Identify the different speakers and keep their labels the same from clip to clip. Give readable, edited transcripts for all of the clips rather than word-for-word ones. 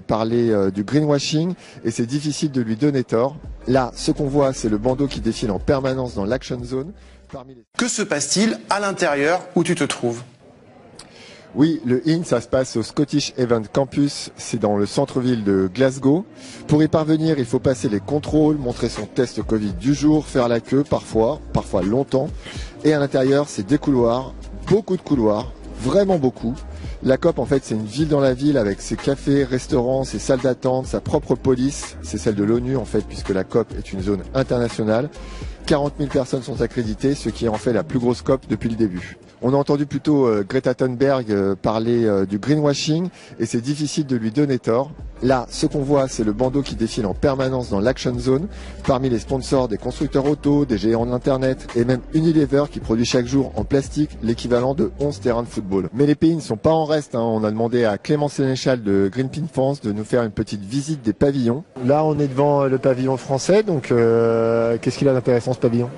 Speaker 1: Parler du greenwashing et c'est difficile de lui donner tort. Là, ce qu'on voit, c'est le bandeau qui défile en permanence dans l'Action Zone.
Speaker 2: Que se passe-t-il à l'intérieur où tu te trouves ?
Speaker 1: Oui, le IN, ça se passe au Scottish Event Campus, c'est dans le centre-ville de Glasgow. Pour y parvenir, il faut passer les contrôles, montrer son test Covid du jour, faire la queue parfois longtemps. Et à l'intérieur, c'est des couloirs, beaucoup de couloirs, vraiment beaucoup. La COP, en fait, c'est une ville dans la ville avec ses cafés, restaurants, ses salles d'attente, sa propre police. C'est celle de l'ONU, en fait, puisque la COP est une zone internationale. 40 000 personnes sont accréditées, ce qui est en fait la plus grosse COP depuis le début. On a entendu plutôt Greta Thunberg parler du greenwashing et c'est difficile de lui donner tort. Là, ce qu'on voit, c'est le bandeau qui défile en permanence dans l'Action Zone. Parmi les sponsors des constructeurs auto, des géants de l'Internet et même Unilever qui produit chaque jour en plastique l'équivalent de 11 terrains de football. Mais les pays ne sont pas en reste. On a demandé à Clément Sénéchal de Greenpeace France de nous faire une petite visite des pavillons. Là, on est devant le pavillon français. Donc, qu'est-ce qu'il a d'intéressant ce pavillon ?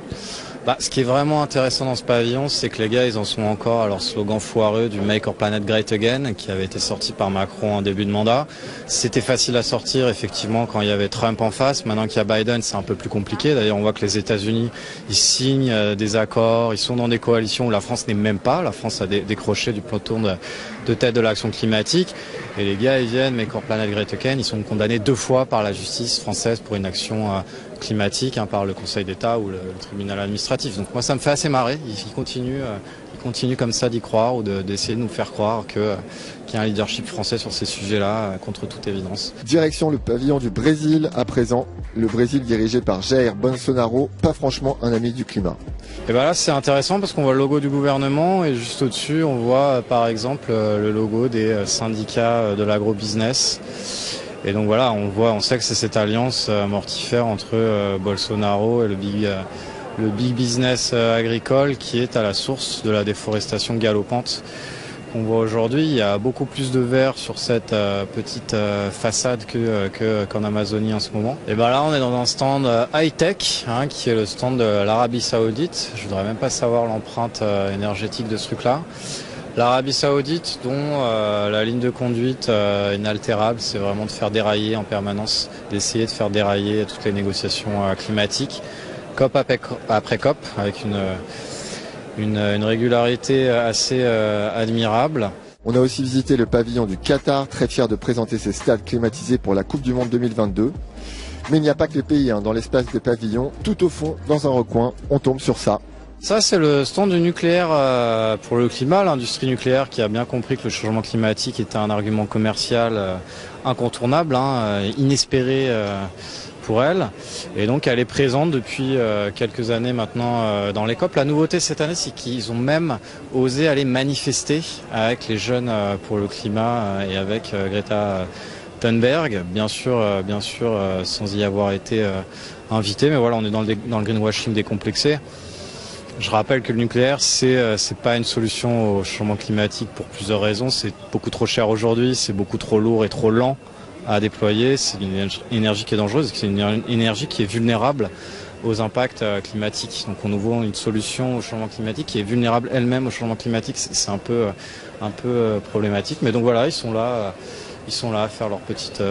Speaker 3: Ce qui est vraiment intéressant dans ce pavillon, c'est que les gars, ils en sont encore à leur slogan foireux du Make Our Planet Great Again, qui avait été sorti par Macron en début de mandat. C'était facile à sortir, effectivement, quand il y avait Trump en face. Maintenant qu'il y a Biden, c'est un peu plus compliqué. D'ailleurs, on voit que les États-Unis, ils signent des accords, ils sont dans des coalitions où la France n'est même pas. La France a décroché du peloton de tête de l'action climatique. Et les gars, ils viennent, Make Our Planet Great Again, ils sont condamnés 2 fois par la justice française pour une action climatique, par le Conseil d'État ou le tribunal administratif. Donc moi, ça me fait assez marrer. Il continue comme ça d'y croire ou d'essayer de nous faire croire qu'il y a un leadership français sur ces sujets-là, contre toute évidence.
Speaker 1: Direction le pavillon du Brésil à présent. Le Brésil dirigé par Jair Bolsonaro, pas franchement un ami du climat.
Speaker 3: Et là, c'est intéressant parce qu'on voit le logo du gouvernement et juste au-dessus, on voit par exemple le logo des syndicats de l'agro-business. Et donc voilà, on sait que c'est cette alliance mortifère entre Bolsonaro et le big business agricole qui est à la source de la déforestation galopante qu'on voit aujourd'hui. Il y a beaucoup plus de verre sur cette petite façade qu'en Amazonie en ce moment. Et là, on est dans un stand high-tech, qui est le stand de l'Arabie Saoudite. Je voudrais même pas savoir l'empreinte énergétique de ce truc-là. L'Arabie Saoudite, dont la ligne de conduite inaltérable, c'est vraiment de faire dérailler en permanence, d'essayer de faire dérailler toutes les négociations climatiques, COP après COP, avec une régularité assez admirable.
Speaker 1: On a aussi visité le pavillon du Qatar, très fier de présenter ses stades climatisés pour la Coupe du Monde 2022. Mais il n'y a pas que les pays dans l'espace des pavillons. Tout au fond, dans un recoin, on tombe sur ça.
Speaker 3: Ça, c'est le stand du nucléaire pour le climat, l'industrie nucléaire qui a bien compris que le changement climatique était un argument commercial incontournable, inespéré pour elle. Et donc, elle est présente depuis quelques années maintenant dans les COP. La nouveauté cette année, c'est qu'ils ont même osé aller manifester avec les jeunes pour le climat et avec Greta Thunberg, bien sûr, sans y avoir été invité. Mais voilà, on est dans le greenwashing décomplexé. Je rappelle que le nucléaire, c'est pas une solution au changement climatique pour plusieurs raisons. C'est beaucoup trop cher aujourd'hui, c'est beaucoup trop lourd et trop lent à déployer. C'est une énergie qui est dangereuse, c'est une énergie qui est vulnérable aux impacts climatiques. Donc on nous vend une solution au changement climatique qui est vulnérable elle-même au changement climatique. C'est un peu problématique. Mais donc voilà, ils sont là à faire leur petite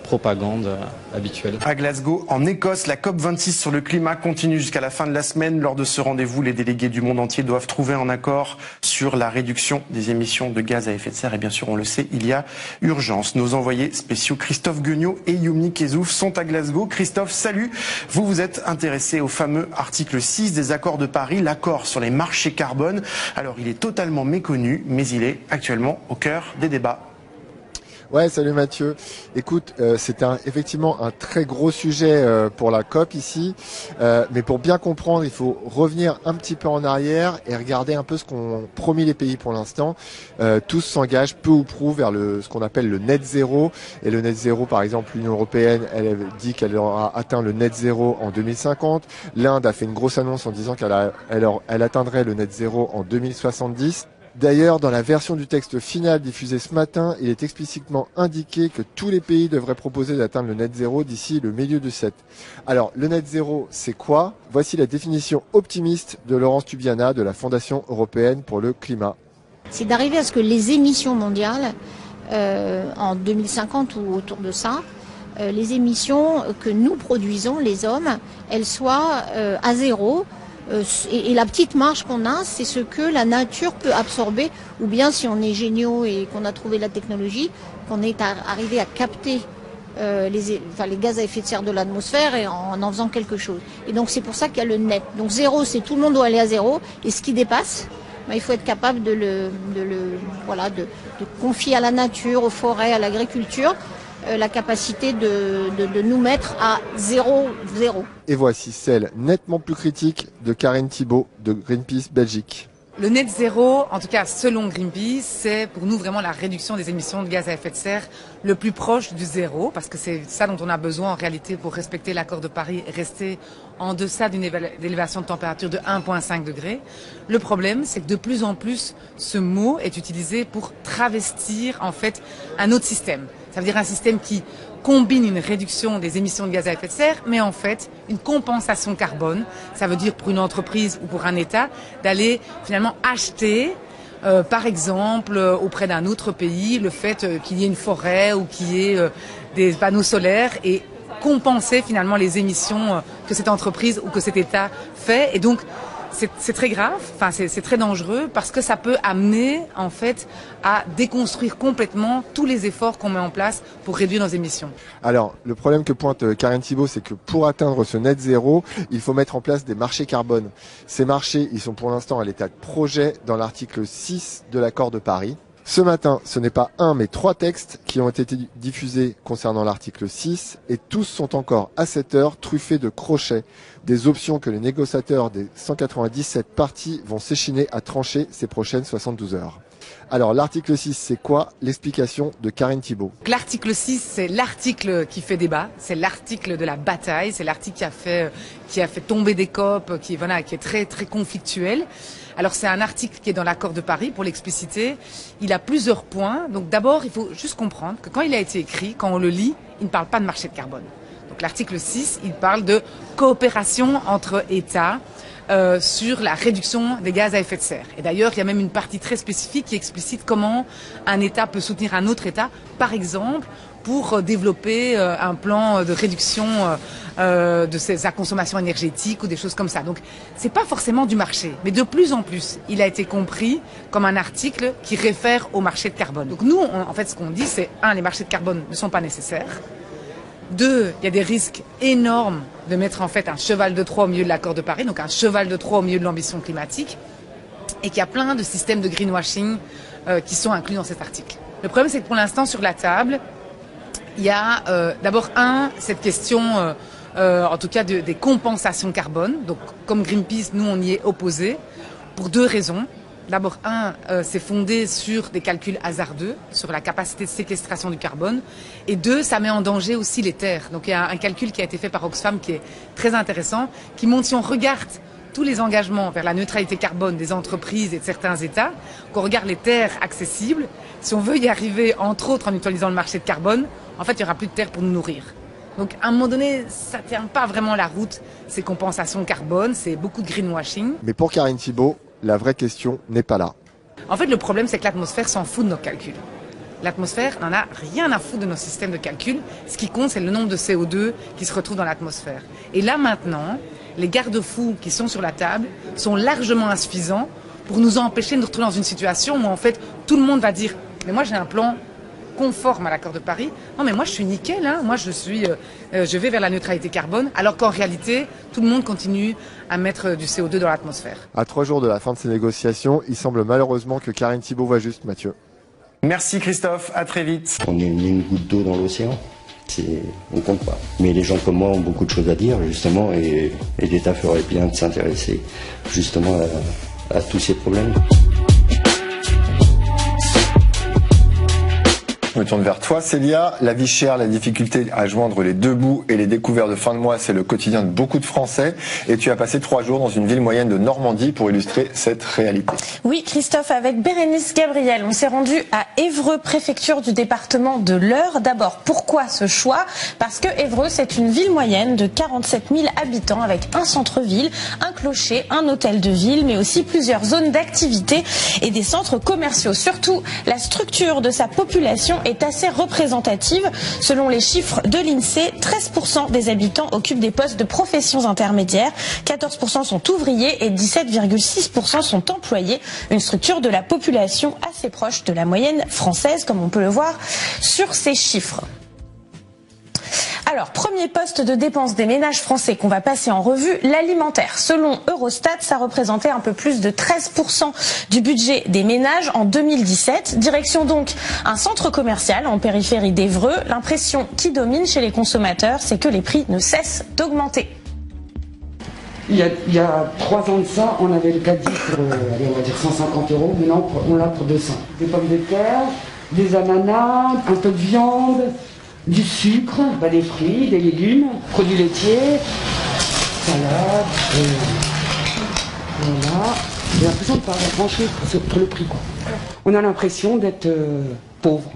Speaker 3: propagande habituelle.
Speaker 2: À Glasgow, en Écosse, la COP26 sur le climat continue jusqu'à la fin de la semaine. Lors de ce rendez-vous, les délégués du monde entier doivent trouver un accord sur la réduction des émissions de gaz à effet de serre. Et bien sûr, on le sait, il y a urgence. Nos envoyés spéciaux Christophe Guignot et Yumi Kezouf sont à Glasgow. Christophe, salut. Vous vous êtes intéressé au fameux article 6 des accords de Paris, l'accord sur les marchés carbone. Alors, il est totalement méconnu, mais il est actuellement au cœur des débats.
Speaker 1: Ouais, salut Mathieu. Écoute, c'est effectivement un très gros sujet pour la COP ici, mais pour bien comprendre, il faut revenir un petit peu en arrière et regarder un peu ce qu'ont promis les pays pour l'instant. Tous s'engagent peu ou prou vers ce qu'on appelle le net zéro. Et le net zéro, par exemple, l'Union européenne, elle dit qu'elle aura atteint le net zéro en 2050. L'Inde a fait une grosse annonce en disant qu'elle atteindrait le net zéro en 2070. D'ailleurs, dans la version du texte final diffusée ce matin, il est explicitement indiqué que tous les pays devraient proposer d'atteindre le net zéro d'ici le milieu de cette. Alors, le net zéro, c'est quoi ? Voici la définition optimiste de Laurence Tubiana de la Fondation européenne pour le climat.
Speaker 4: C'est d'arriver à ce que les émissions mondiales en 2050 ou autour de ça, les émissions que nous produisons, les hommes, elles soient à zéro. Et la petite marge qu'on a, c'est ce que la nature peut absorber, ou bien si on est géniaux et qu'on a trouvé la technologie, qu'on est arrivé à capter les gaz à effet de serre de l'atmosphère et en faisant quelque chose. Et donc c'est pour ça qu'il y a le net. Donc zéro, c'est tout le monde doit aller à zéro, et ce qui dépasse, il faut être capable de confier à la nature, aux forêts, à l'agriculture, la capacité de nous mettre à zéro.
Speaker 1: Et voici celle nettement plus critique de Karine Thibault de Greenpeace Belgique.
Speaker 5: Le net zéro, en tout cas selon Greenpeace, c'est pour nous vraiment la réduction des émissions de gaz à effet de serre le plus proche du zéro, parce que c'est ça dont on a besoin en réalité pour respecter l'accord de Paris et rester en deçà d'une élévation de température de 1,5 degré. Le problème, c'est que de plus en plus, ce mot est utilisé pour travestir en fait un autre système. Ça veut dire un système qui combine une réduction des émissions de gaz à effet de serre, mais en fait une compensation carbone. Ça veut dire pour une entreprise ou pour un État d'aller finalement acheter, par exemple, auprès d'un autre pays, le fait qu'il y ait une forêt ou qu'il y ait des panneaux solaires et compenser finalement les émissions que cette entreprise ou que cet État fait. Et donc c'est très grave, c'est très dangereux parce que ça peut amener en fait à déconstruire complètement tous les efforts qu'on met en place pour réduire nos émissions.
Speaker 1: Alors le problème que pointe Karine Thibault, c'est que pour atteindre ce net zéro, il faut mettre en place des marchés carbone. Ces marchés, ils sont pour l'instant à l'état de projet dans l'article 6 de l'accord de Paris. Ce matin, ce n'est pas un mais 3 textes qui ont été diffusés concernant l'article 6 et tous sont encore à cette heure truffés de crochets, des options que les négociateurs des 197 parties vont s'échiner à trancher ces prochaines 72 heures. Alors l'article 6, c'est quoi? L'explication de Karine Thibault.
Speaker 5: L'article 6, c'est l'article qui fait débat, c'est l'article de la bataille, c'est l'article qui a fait tomber des COP, qui est très très conflictuel. Alors c'est un article qui est dans l'accord de Paris, pour l'expliciter. Il a plusieurs points. Donc d'abord, il faut juste comprendre que quand il a été écrit, quand on le lit, il ne parle pas de marché de carbone. Donc l'article 6, il parle de coopération entre États sur la réduction des gaz à effet de serre. Et d'ailleurs, il y a même une partie très spécifique qui explicite comment un État peut soutenir un autre État, par exemple, pour développer un plan de réduction de sa consommation énergétique ou des choses comme ça. Donc, c'est pas forcément du marché, mais de plus en plus, il a été compris comme un article qui réfère au marché de carbone. Donc nous, en fait, ce qu'on dit, c'est les marchés de carbone ne sont pas nécessaires. 2, il y a des risques énormes de mettre en fait un cheval de Troie au milieu de l'accord de Paris, donc un cheval de Troie au milieu de l'ambition climatique, et qu'il y a plein de systèmes de greenwashing qui sont inclus dans cet article. Le problème, c'est que pour l'instant, sur la table, il y a d'abord cette question, en tout cas, des compensations carbone. Donc, comme Greenpeace, nous, on y est opposés pour 2 raisons. D'abord, c'est fondé sur des calculs hasardeux, sur la capacité de séquestration du carbone. Et 2, ça met en danger aussi les terres. Donc il y a un calcul qui a été fait par Oxfam qui est très intéressant, qui montre si on regarde tous les engagements vers la neutralité carbone des entreprises et de certains États, qu'on regarde les terres accessibles, si on veut y arriver, entre autres en utilisant le marché de carbone, en fait, il n'y aura plus de terre pour nous nourrir. Donc à un moment donné, ça ne tient pas vraiment la route, ces compensations carbone, c'est beaucoup de greenwashing.
Speaker 1: Mais pour Karine Thibault, la vraie question n'est pas là.
Speaker 5: En fait, le problème, c'est que l'atmosphère s'en fout de nos calculs. L'atmosphère n'en a rien à foutre de nos systèmes de calcul. Ce qui compte, c'est le nombre de CO2 qui se retrouve dans l'atmosphère. Et là, maintenant, les garde-fous qui sont sur la table sont largement insuffisants pour nous empêcher de nous retrouver dans une situation où, en fait, tout le monde va dire « Mais moi, j'ai un plan conforme à l'accord de Paris. Non, mais moi, je suis nickel. Hein. Moi, je vais vers la neutralité carbone. » Alors qu'en réalité, tout le monde continue à mettre du CO2 dans l'atmosphère.
Speaker 1: À 3 jours de la fin de ces négociations, il semble malheureusement que Karine Thibault voit juste, Mathieu.
Speaker 2: Merci Christophe, à très vite.
Speaker 6: On est une goutte d'eau dans l'océan. On compte pas. Mais les gens comme moi ont beaucoup de choses à dire, justement, et l'État ferait bien de s'intéresser, justement, à tous ces problèmes.
Speaker 1: Je me tourne vers toi, Célia. La vie chère, la difficulté à joindre les deux bouts et les découvertes de fin de mois, c'est le quotidien de beaucoup de Français. Et tu as passé 3 jours dans une ville moyenne de Normandie pour illustrer cette réalité.
Speaker 7: Oui, Christophe, avec Bérénice Gabriel, on s'est rendu à Évreux, préfecture du département de l'Eure. D'abord, pourquoi ce choix? Parce que Évreux, c'est une ville moyenne de 47 000 habitants avec un centre-ville, un clocher, un hôtel de ville, mais aussi plusieurs zones d'activité et des centres commerciaux. Surtout, la structure de sa population est assez représentative. Selon les chiffres de l'INSEE, 13% des habitants occupent des postes de professions intermédiaires, 14% sont ouvriers et 17,6% sont employés. Une structure de la population assez proche de la moyenne française, comme on peut le voir sur ces chiffres. Alors, premier poste de dépense des ménages français qu'on va passer en revue, l'alimentaire. Selon Eurostat, ça représentait un peu plus de 13% du budget des ménages en 2017. Direction donc un centre commercial en périphérie d'Évreux. L'impression qui domine chez les consommateurs, c'est que les prix ne cessent d'augmenter.
Speaker 8: Il y a 3 ans de ça, on avait le caddie pour, allez, on va dire 150 €. Maintenant, on l'a pour 200. Des pommes de terre, des ananas, un peu de viande, du sucre, des fruits, des légumes, produits laitiers, salade, voilà. J'ai l'impression de ne pas brancher pour le prix, quoi. On a l'impression d'être pauvre.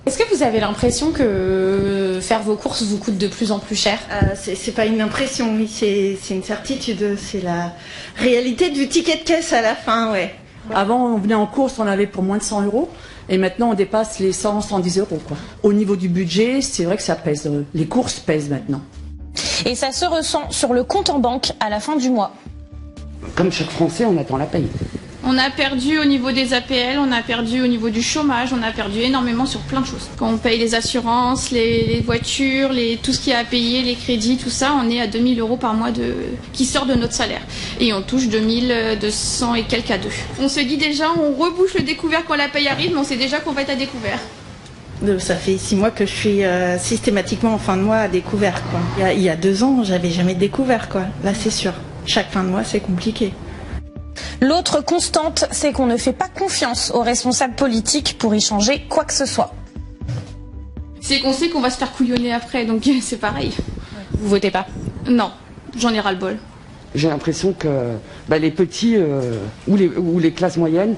Speaker 9: Est-ce que vous avez l'impression que faire vos courses vous coûte de plus en plus cher?
Speaker 10: C'est pas une impression, oui, c'est une certitude, c'est la réalité du ticket de caisse à la fin, ouais.
Speaker 11: Avant, on venait en course, on avait pour moins de 100 €. Et maintenant, on dépasse les 100, 110 €, quoi. Au niveau du budget, c'est vrai que ça pèse. Les courses pèsent maintenant.
Speaker 7: Et ça se ressent sur le compte en banque à la fin du mois.
Speaker 8: Comme chaque Français, on attend la paye.
Speaker 9: On a perdu au niveau des APL, on a perdu au niveau du chômage, on a perdu énormément sur plein de choses. Quand on paye les assurances, les voitures, tout ce qu'il y a à payer, les crédits, tout ça, on est à 2000 € par mois qui sort de notre salaire. Et on touche 2200 et quelques à 2. On se dit déjà, on rebouche le découvert quand la paye arrive, mais on sait déjà qu'on va être à découvert.
Speaker 10: Ça fait 6 mois que je suis systématiquement en fin de mois à découvert, quoi. Il y a 2 ans, j'avais jamais découvert, quoi. Là, c'est sûr. Chaque fin de mois, c'est compliqué.
Speaker 7: L'autre constante, c'est qu'on ne fait pas confiance aux responsables politiques pour y changer quoi que ce soit.
Speaker 9: C'est qu'on sait qu'on va se faire couillonner après, donc c'est pareil.
Speaker 7: Vous votez pas?
Speaker 9: Non, j'en ai ras-le-bol.
Speaker 8: J'ai l'impression que les petits ou les classes moyennes,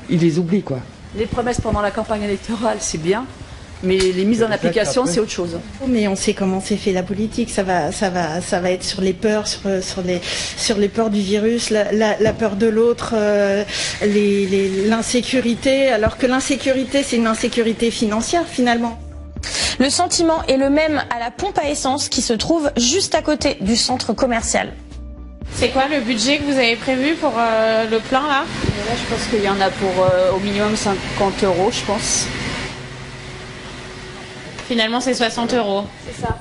Speaker 8: ils les oublient, quoi.
Speaker 11: Les promesses pendant la campagne électorale, c'est bien. Mais les mises en application, c'est autre chose.
Speaker 10: Mais on sait comment c'est fait la politique. Ça va être sur les peurs, sur les peurs du virus, la peur de l'autre, l'insécurité. Alors que l'insécurité, c'est une insécurité financière finalement.
Speaker 7: Le sentiment est le même à la pompe à essence qui se trouve juste à côté du centre commercial.
Speaker 9: C'est quoi le budget que vous avez prévu pour le plein là?
Speaker 11: Là, je pense qu'il y en a pour au minimum 50 €, je pense.
Speaker 9: Finalement, c'est 60 €.
Speaker 11: C'est ça.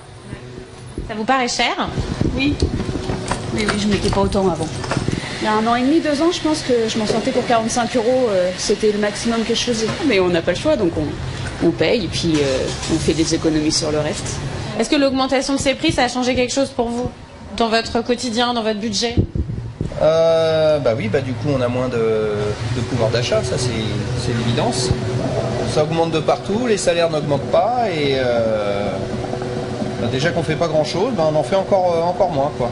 Speaker 9: Ça vous paraît cher?
Speaker 11: Oui. Mais oui, je ne mettais pas autant avant. Il y a 1 an et demi, 2 ans, je pense que je m'en sortais pour 45 €. C'était le maximum que je faisais. Mais on n'a pas le choix, donc on paye et puis on fait des économies sur le reste.
Speaker 9: Est-ce que l'augmentation de ces prix, ça a changé quelque chose pour vous? Dans votre quotidien, dans votre budget?
Speaker 12: Oui, du coup on a moins de pouvoir d'achat, ça c'est l'évidence. Ça augmente de partout, les salaires n'augmentent pas et déjà qu'on fait pas grand chose, on en fait encore moins, quoi.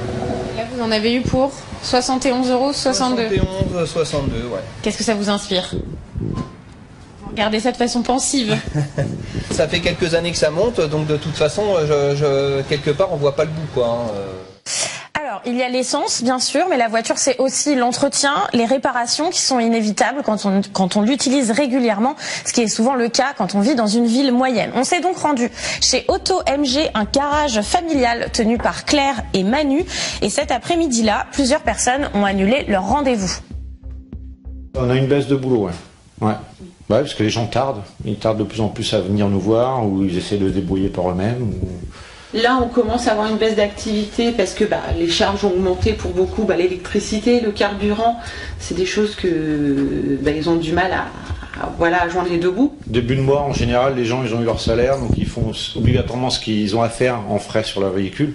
Speaker 9: Là vous en avez eu pour 71 €, 62?
Speaker 12: 71, 62, ouais.
Speaker 9: Qu'est-ce que ça vous inspire? Regardez ça de façon pensive.
Speaker 12: Ça fait quelques années que ça monte, donc de toute façon, quelque part on voit pas le bout, quoi.
Speaker 7: Alors, il y a l'essence, bien sûr, mais la voiture, c'est aussi l'entretien, les réparations qui sont inévitables quand on l'utilise régulièrement, ce qui est souvent le cas quand on vit dans une ville moyenne. On s'est donc rendu chez Auto MG, un garage familial tenu par Claire et Manu. Et cet après-midi-là, plusieurs personnes ont annulé leur rendez-vous.
Speaker 13: On a une baisse de boulot, ouais. Ouais, parce que les gens tardent. Ils tardent de plus en plus à venir nous voir, ou ils essaient de se débrouiller par eux-mêmes.
Speaker 14: Là, on commence à avoir une baisse d'activité parce que les charges ont augmenté pour beaucoup. L'électricité, le carburant, c'est des choses que ils ont du mal à joindre les deux bouts.
Speaker 13: Début de mois, en général, les gens ils ont eu leur salaire, donc ils font obligatoirement ce qu'ils ont à faire en frais sur leur véhicule.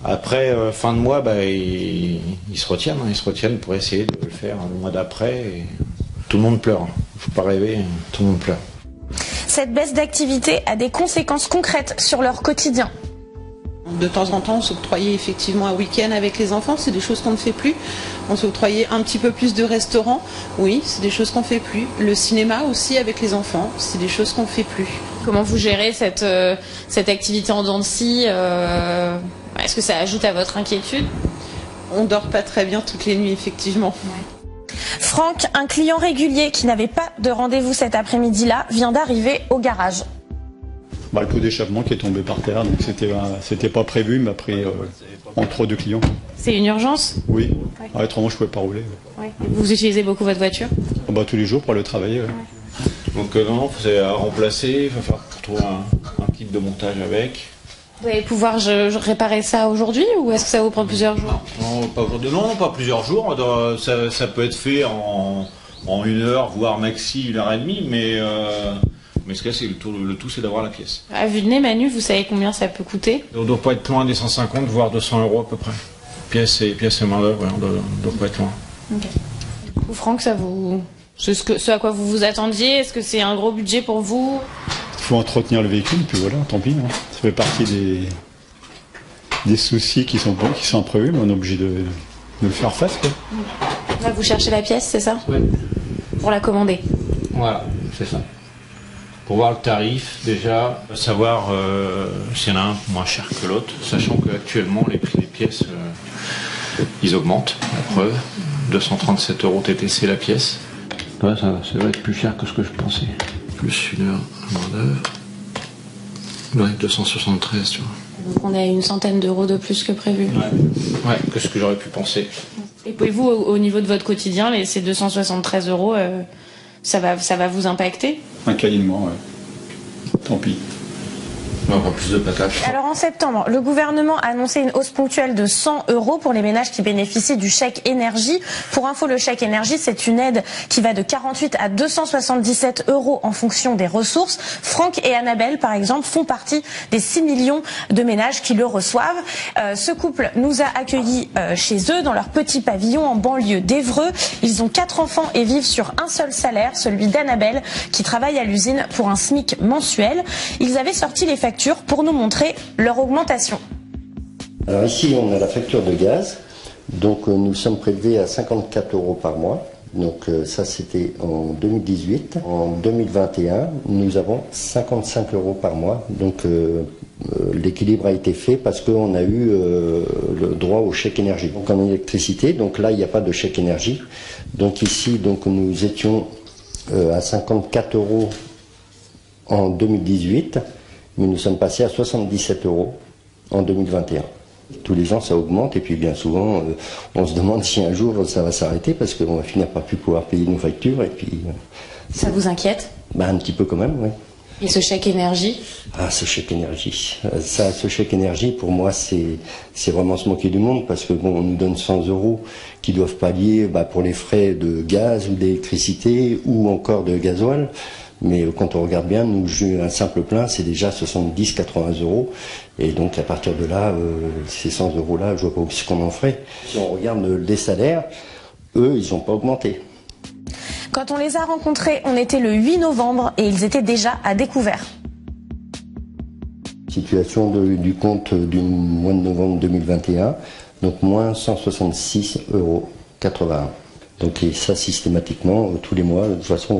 Speaker 13: Après, fin de mois, ils se retiennent pour essayer de le faire le mois d'après. Et tout le monde pleure, faut pas rêver, tout le monde pleure.
Speaker 7: Cette baisse d'activité a des conséquences concrètes sur leur quotidien.
Speaker 14: De temps en temps, on s'octroyait effectivement un week-end avec les enfants, c'est des choses qu'on ne fait plus. On s'octroyait un petit peu plus de restaurants, oui, c'est des choses qu'on ne fait plus. Le cinéma aussi avec les enfants, c'est des choses qu'on ne fait plus.
Speaker 15: Comment vous gérez cette activité en dents de scie Est-ce que ça ajoute à votre inquiétude?
Speaker 14: On dort pas très bien toutes les nuits, effectivement.
Speaker 7: Ouais. Franck, un client régulier qui n'avait pas de rendez-vous cet après-midi-là, vient d'arriver au garage.
Speaker 16: Le pot d'échappement qui est tombé par terre, donc c'était pas prévu, mais après en trop de clients.
Speaker 15: C'est une urgence?
Speaker 16: Oui, ouais. Autrement je pouvais pas rouler.
Speaker 15: Ouais. Vous utilisez beaucoup votre voiture?
Speaker 16: Tous les jours pour aller travailler. Ouais.
Speaker 13: Donc non, c'est à remplacer, il va falloir trouver un kit de montage avec.
Speaker 15: Vous allez pouvoir réparer ça aujourd'hui ou est-ce que ça va vous prendre plusieurs jours?
Speaker 13: Non, pas aujourd'hui, non, pas plusieurs jours. Ça peut être fait en 1 heure, voire maxi 1h30, mais ce qu'il y a, c'est le tout, c'est d'avoir la pièce.
Speaker 15: À vue de nez, Manu, vous savez combien ça peut coûter?
Speaker 13: On ne doit pas être loin des 150, voire 200 € à peu près. Pièce et main d'œuvre, on ne doit pas être loin.
Speaker 15: Okay. Du coup, Franck, ce à quoi vous vous attendiez, est-ce que c'est un gros budget pour vous?
Speaker 16: Il faut entretenir le véhicule, puis voilà, tant pis. Hein. Ça fait partie des soucis qui sont imprévus, mais on est obligé de le faire face. Quoi.
Speaker 15: Là, vous cherchez la pièce, c'est ça?
Speaker 13: Oui.
Speaker 15: Pour la commander?
Speaker 13: Voilà, c'est ça. Pour voir le tarif, déjà, savoir s'il y en a un moins cher que l'autre, sachant qu'actuellement, les prix des pièces, ils augmentent, la preuve. 237 € TTC la pièce. Ouais, ça va être plus cher que ce que je pensais. Plus 1 heure à main d'œuvre. Ouais, 273, tu vois.
Speaker 15: Donc on est à une centaine d'euros de plus que prévu.
Speaker 13: Ouais, que ce que j'aurais pu penser.
Speaker 15: Et vous, au niveau de votre quotidien, ces 273 €, ça va vous impacter?
Speaker 16: Un cahier de moi, ouais. Tant pis.
Speaker 13: On va plus de patates.
Speaker 7: Alors en septembre, le gouvernement a annoncé une hausse ponctuelle de 100 € pour les ménages qui bénéficient du chèque énergie. Pour info, le chèque énergie, c'est une aide qui va de 48 à 277 € en fonction des ressources. Franck et Annabelle, par exemple, font partie des 6 millions de ménages qui le reçoivent. Ce couple nous a accueillis chez eux, dans leur petit pavillon en banlieue d'Évreux. Ils ont 4 enfants et vivent sur un seul salaire, celui d'Annabelle, qui travaille à l'usine pour un SMIC mensuel. Ils avaient sorti les factures pour nous montrer leur augmentation.
Speaker 6: Alors ici, on a la facture de gaz. Donc nous sommes prélevés à 54 € par mois. Donc ça, c'était en 2018. En 2021, nous avons 55 € par mois. Donc l'équilibre a été fait parce qu'on a eu le droit au chèque énergie. Donc en électricité, donc là, il n'y a pas de chèque énergie. Donc ici, nous étions à 54 € en 2018. Mais nous sommes passés à 77 € en 2021. Tous les ans, ça augmente et puis bien souvent, on se demande si un jour ça va s'arrêter parce qu'on va finir par plus pouvoir payer nos factures et puis...
Speaker 15: Ça vous inquiète?
Speaker 6: Un petit peu quand même, oui.
Speaker 15: Et ce chèque énergie?
Speaker 6: Ah, ce chèque énergie. Ce chèque énergie, pour moi, c'est vraiment se moquer du monde parce que on nous donne 100 € qui doivent pallier pour les frais de gaz ou d'électricité ou encore de gasoil. Mais quand on regarde bien, nous, un simple plein, c'est déjà 70-80 €. Et donc, à partir de là, ces 100 € là, je vois pas ce qu'on en ferait. Si on regarde les salaires, eux, ils n'ont pas augmenté.
Speaker 7: Quand on les a rencontrés, on était le 8 novembre et ils étaient déjà à découvert.
Speaker 6: Situation du compte du mois de novembre 2021, donc moins 166,81 €. Donc et ça, systématiquement, tous les mois, de toute façon,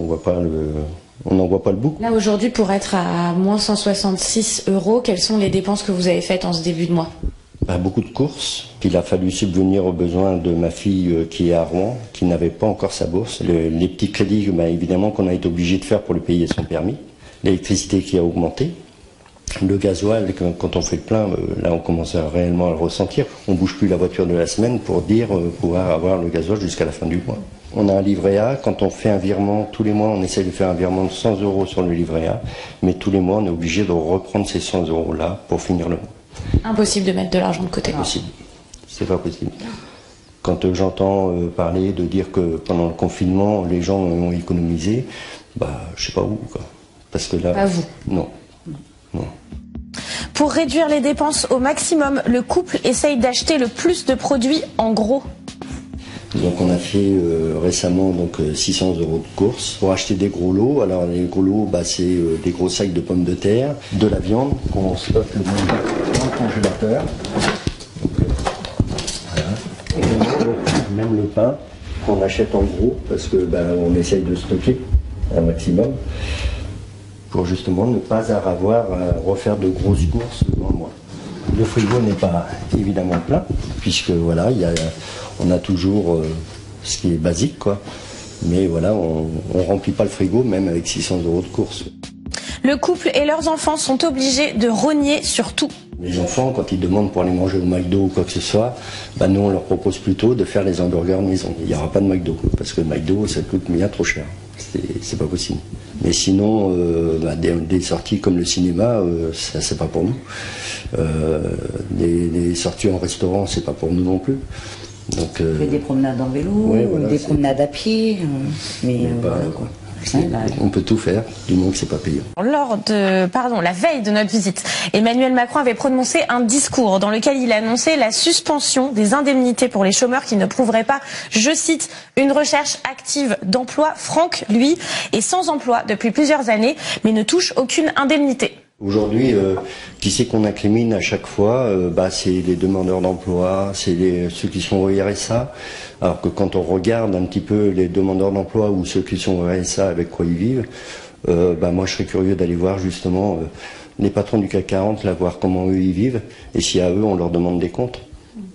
Speaker 6: on n'en voit pas le bout.
Speaker 15: Là, aujourd'hui, pour être à moins 166 €, quelles sont les dépenses que vous avez faites en ce début de mois?
Speaker 6: Beaucoup de courses. Il a fallu subvenir aux besoins de ma fille qui est à Rouen, qui n'avait pas encore sa bourse. Les petits crédits, évidemment, qu'on a été obligé de faire pour lui payer son permis. L'électricité qui a augmenté. Le gasoil, quand on fait le plein, là on commence réellement à le ressentir. On ne bouge plus la voiture de la semaine pour pouvoir avoir le gasoil jusqu'à la fin du mois. On a un livret A, quand on fait un virement, tous les mois on essaie de faire un virement de 100 € sur le livret A, mais tous les mois on est obligé de reprendre ces 100 € là pour finir le mois.
Speaker 15: Impossible de mettre de l'argent de côté.
Speaker 6: Impossible, c'est pas possible. Quand j'entends parler de dire que pendant le confinement les gens ont économisé, je sais pas où, quoi. Parce que là...
Speaker 15: Pas vous.
Speaker 6: Non. Non.
Speaker 7: Pour réduire les dépenses au maximum, le couple essaye d'acheter le plus de produits en gros.
Speaker 6: Donc on a fait récemment 600 € de courses pour acheter des gros lots. Alors les gros lots, c'est des gros sacs de pommes de terre, de la viande qu'on stocke dans le congélateur. Donc, voilà. Et même le pain qu'on achète en gros parce que on essaye de stocker un maximum pour justement ne pas avoir à refaire de grosses courses dans le mois. Le frigo n'est pas évidemment plein puisque voilà, on a toujours ce qui est basique, quoi. Mais voilà, on remplit pas le frigo même avec 600 € de courses.
Speaker 7: Le couple et leurs enfants sont obligés de rogner sur tout.
Speaker 6: Les enfants, quand ils demandent pour aller manger au McDo ou quoi que ce soit, nous on leur propose plutôt de faire les hamburgers maison. Il n'y aura pas de McDo, parce que le McDo ça coûte bien trop cher. C'est pas possible. Mais sinon, des sorties comme le cinéma, ça c'est pas pour nous. Les sorties en restaurant, c'est pas pour nous non plus. Donc,
Speaker 17: des promenades en vélo, voilà, des promenades à pied, voilà quoi.
Speaker 6: On peut tout faire, du moment que c'est pas payant.
Speaker 7: La veille de notre visite, Emmanuel Macron avait prononcé un discours dans lequel il annonçait la suspension des indemnités pour les chômeurs qui ne prouveraient pas, je cite, une recherche active d'emploi. Franck, lui, est sans emploi depuis plusieurs années, mais ne touche aucune indemnité.
Speaker 6: Aujourd'hui, qui c'est qu'on incrimine à chaque fois c'est les demandeurs d'emploi, c'est ceux qui sont au RSA. Alors que quand on regarde un petit peu les demandeurs d'emploi ou ceux qui sont au RSA avec quoi ils vivent, moi je serais curieux d'aller voir justement les patrons du CAC 40, là, voir comment eux ils vivent, et si à eux on leur demande des comptes.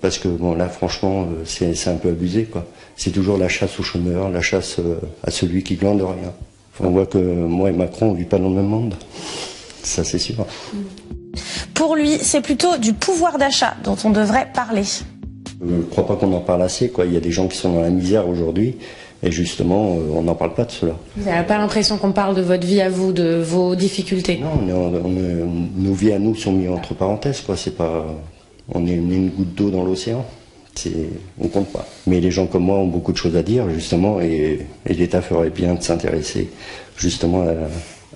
Speaker 6: Parce que là franchement c'est un peu abusé, quoi. C'est toujours la chasse aux chômeurs, la chasse à celui qui glande rien. Enfin, on voit que moi et Macron on vit pas dans le même monde. Ça c'est sûr.
Speaker 7: Pour lui, c'est plutôt du pouvoir d'achat dont on devrait parler.
Speaker 6: Je ne crois pas qu'on en parle assez, quoi. Il y a des gens qui sont dans la misère aujourd'hui, et justement, on n'en parle pas de cela.
Speaker 15: Vous n'avez pas l'impression qu'on parle de votre vie à vous, de vos difficultés?
Speaker 6: Non, nos vies à nous sont mises entre parenthèses, quoi. C'est pas, on est une goutte d'eau dans l'océan. On compte pas. Mais les gens comme moi ont beaucoup de choses à dire, justement, et l'État ferait bien de s'intéresser, justement,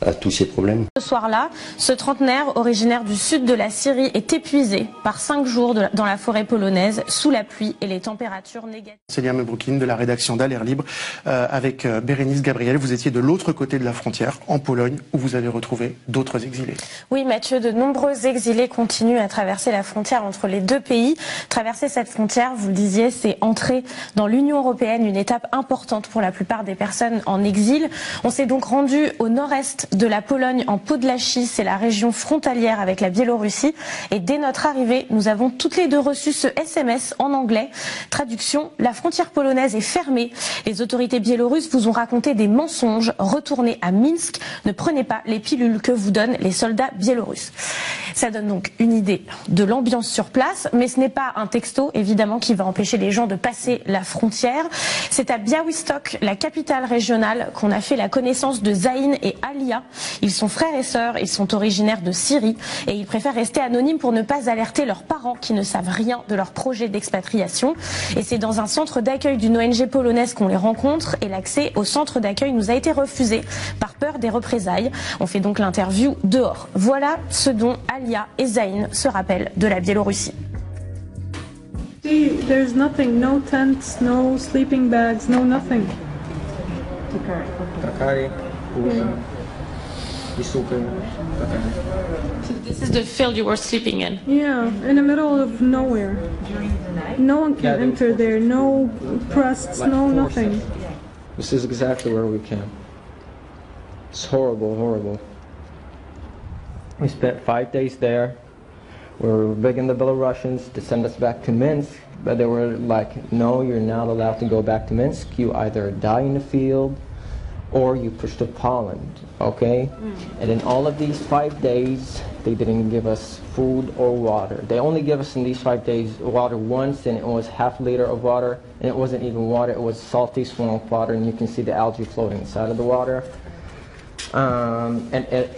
Speaker 6: à tous ces problèmes.
Speaker 7: Ce soir-là, ce trentenaire originaire du sud de la Syrie est épuisé par 5 jours dans la forêt polonaise, sous la pluie et les températures négatives.
Speaker 2: Célia Mebroukine de la rédaction d'Air Libre avec Bérénice Gabriel. Vous étiez de l'autre côté de la frontière, en Pologne, où vous avez retrouvé d'autres exilés.
Speaker 7: Oui, Mathieu, de nombreux exilés continuent à traverser la frontière entre les deux pays. Traverser cette frontière, vous le disiez, c'est entrer dans l'Union européenne, une étape importante pour la plupart des personnes en exil. On s'est donc rendu au nord-est de la Pologne, en Podlachie, c'est la région frontalière avec la Biélorussie. Et dès notre arrivée, nous avons toutes les deux reçu ce SMS en anglais. Traduction, la frontière polonaise est fermée. Les autorités biélorusses vous ont raconté des mensonges. Retournez à Minsk. Ne prenez pas les pilules que vous donnent les soldats biélorusses. Ça donne donc une idée de l'ambiance sur place, mais ce n'est pas un texto, évidemment, qui va empêcher les gens de passer la frontière. C'est à Białystok, la capitale régionale, qu'on a fait la connaissance de Zain et Alia. Ils sont frères et sœurs, ils sont originaires de Syrie et ils préfèrent rester anonymes pour ne pas alerter leurs parents qui ne savent rien de leur projet d'expatriation. Et c'est dans un centre d'accueil d'une ONG polonaise qu'on les rencontre et l'accès au centre d'accueil nous a été refusé par peur des représailles. On fait donc l'interview dehors. Voilà ce dont Alia et Zain se rappellent de la Biélorussie.
Speaker 18: See, there's nothing, no tents, no sleeping bags, no nothing.
Speaker 15: So this is the field you were sleeping in?
Speaker 18: Yeah, in the middle of nowhere. No one can enter there, no press, no nothing.
Speaker 19: This is exactly where we came. It's horrible, horrible. We spent 5 days there. We were begging the Belarusians to send us back to Minsk, but they were like, no, you're not allowed to go back to Minsk. You either die in the field or you push to Poland, okay? And in all of these 5 days, they didn't give us food or water. They only gave us in these 5 days water once, and it was half a liter of water, and it wasn't even water, it was salty swamp water, and you can see the algae floating inside of the water. And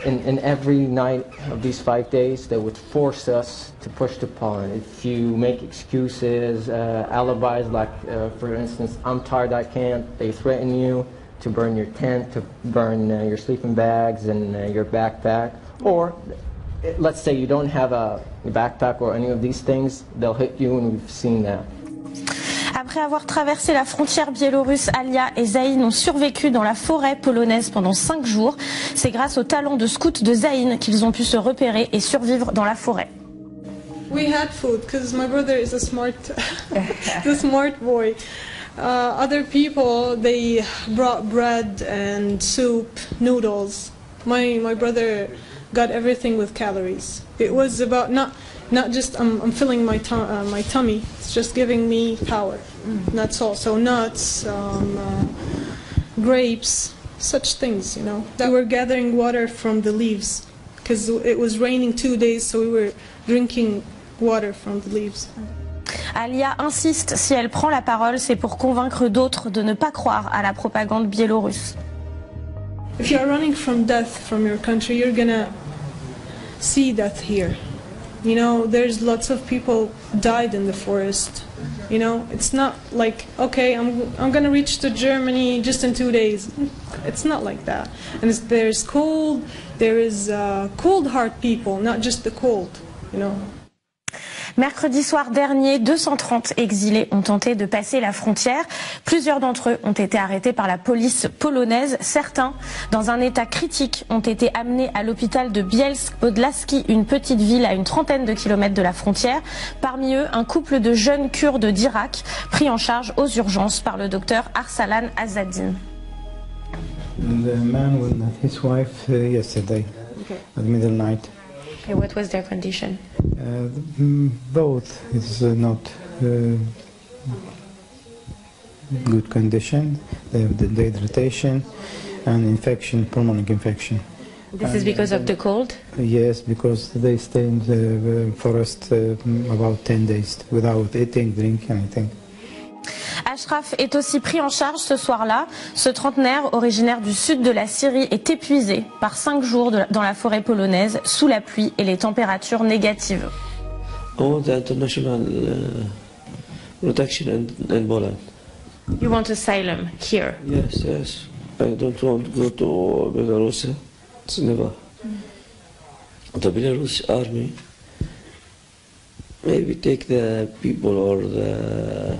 Speaker 19: in every night of these 5 days, they would force us to push to Poland. If you make excuses, alibis, like for instance, I'm tired, I can't, they threaten you to burn your tent, to burn your sleeping bags and your backpack. Or let's say you don't have a backpack or any of these things, they'll hit you, and we've seen that.
Speaker 7: Après avoir traversé la frontière biélorusse, Alia et Zaïn ont survécu dans la forêt polonaise pendant 5 jours. C'est grâce au talent de scout de Zaïn qu'ils ont pu se repérer et survivre dans la forêt.
Speaker 18: We had food because my brother is a smart boy. Other people, they brought bread and soup, noodles. My brother got everything with calories. It was about not just I'm filling my tummy. It's just giving me power. That's all. So nuts, grapes, such things, you know. We were gathering water from the leaves because it was raining 2 days, so we were drinking water from the leaves.
Speaker 7: Alia insiste, si elle prend la parole, c'est pour convaincre d'autres de ne pas croire à la propagande biélorusse.
Speaker 18: If you're running from death from your country, you're gonna see death here. You know, there's lots of people died in the forest. You know, it's not like, okay, I'm gonna reach to Germany just in 2 days. It's not like that. And there's cold, there is cold heart people, not just the cold, you know.
Speaker 7: Mercredi soir dernier, 230 exilés ont tenté de passer la frontière. Plusieurs d'entre eux ont été arrêtés par la police polonaise. Certains, dans un état critique, ont été amenés à l'hôpital de Bielsk-Podlaski, une petite ville à une trentaine de kilomètres de la frontière. Parmi eux, un couple de jeunes Kurdes d'Irak, pris en charge aux urgences par le docteur Arsalan Azadine.
Speaker 20: The man with his wife yesterday at middle night.
Speaker 7: Okay, what was their condition?
Speaker 20: Both is not good condition. They have the dehydration and infection, pulmonary infection.
Speaker 7: This is because of the cold?
Speaker 20: Yes, because they stay in the forest about 10 days without eating, drinking, anything.
Speaker 7: Ashraf est aussi pris en charge ce soir-là. Ce trentenaire, originaire du sud de la Syrie, est épuisé par 5 jours dans la forêt polonaise, sous la pluie et les températures négatives.
Speaker 21: I want international protection in Poland.
Speaker 7: You want asylum here?
Speaker 21: Yes, yes. I don't want to go to Belarus. It's never. The Belarus army maybe take the people or the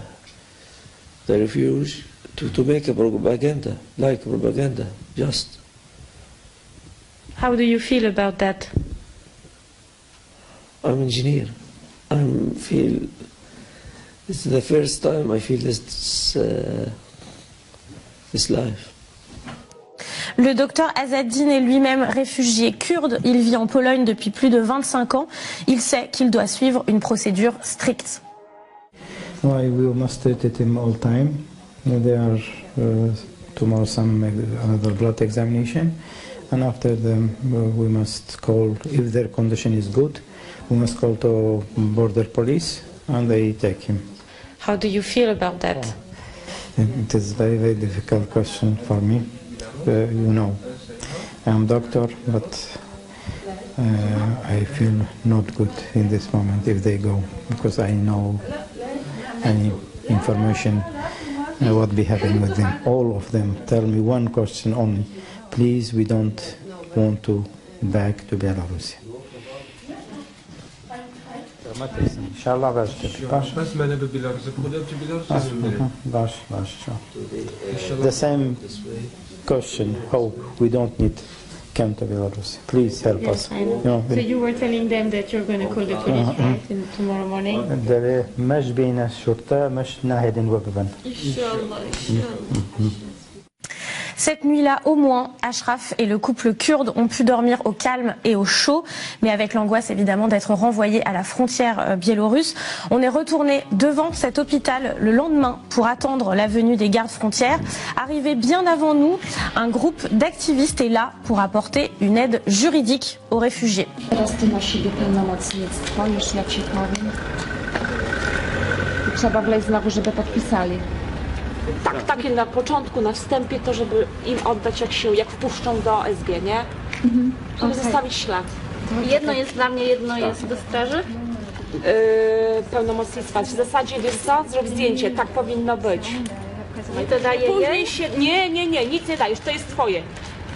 Speaker 21: refuge to make a propaganda, like propaganda, just.
Speaker 7: How do you feel about that?
Speaker 21: I'm engineer. It's the first time I feel this life.
Speaker 7: Le docteur Azadine est lui-même réfugié kurde. Il vit en Pologne depuis plus de 25 ans. Il sait qu'il doit suivre une procédure stricte.
Speaker 20: Why we must treat him all time. There are tomorrow another blood examination, and after them we must call, if their condition is good, we must call to border police and they take him.
Speaker 7: How do you feel about that?
Speaker 20: It is very, very difficult question for me. You know, I'm doctor, but I feel not good in this moment if they go, because I know any information what be happening with them. All of them tell me one question only: please, we don't want to back to Belarus. İnşallah the same question. Hope we don't need come to Belarus. Please help us.
Speaker 7: You know, so you were telling them that you're going to call the police right tomorrow morning?
Speaker 20: مش بين الشرطة مش ناهدين وقفا.
Speaker 7: Cette nuit-là, au moins, Ashraf et le couple kurde ont pu dormir au calme et au chaud, mais avec l'angoisse évidemment d'être renvoyés à la frontière biélorusse. On est retourné devant cet hôpital le lendemain pour attendre la venue des gardes frontières. Arrivé bien avant nous, un groupe d'activistes est là pour apporter une aide juridique aux réfugiés.
Speaker 22: Tak, takie na początku, na wstępie to, żeby im oddać jak wpuszczą do SG, nie? Żeby zostawić ślad.
Speaker 9: Jedno jest dla mnie, jedno jest do straży?
Speaker 22: Pełnomocnictwa. W zasadzie, wiesz co, zrób zdjęcie, tak powinno być.
Speaker 9: I to daje
Speaker 22: Później
Speaker 9: jej?
Speaker 22: się... Nie, nic nie dajesz, to jest twoje.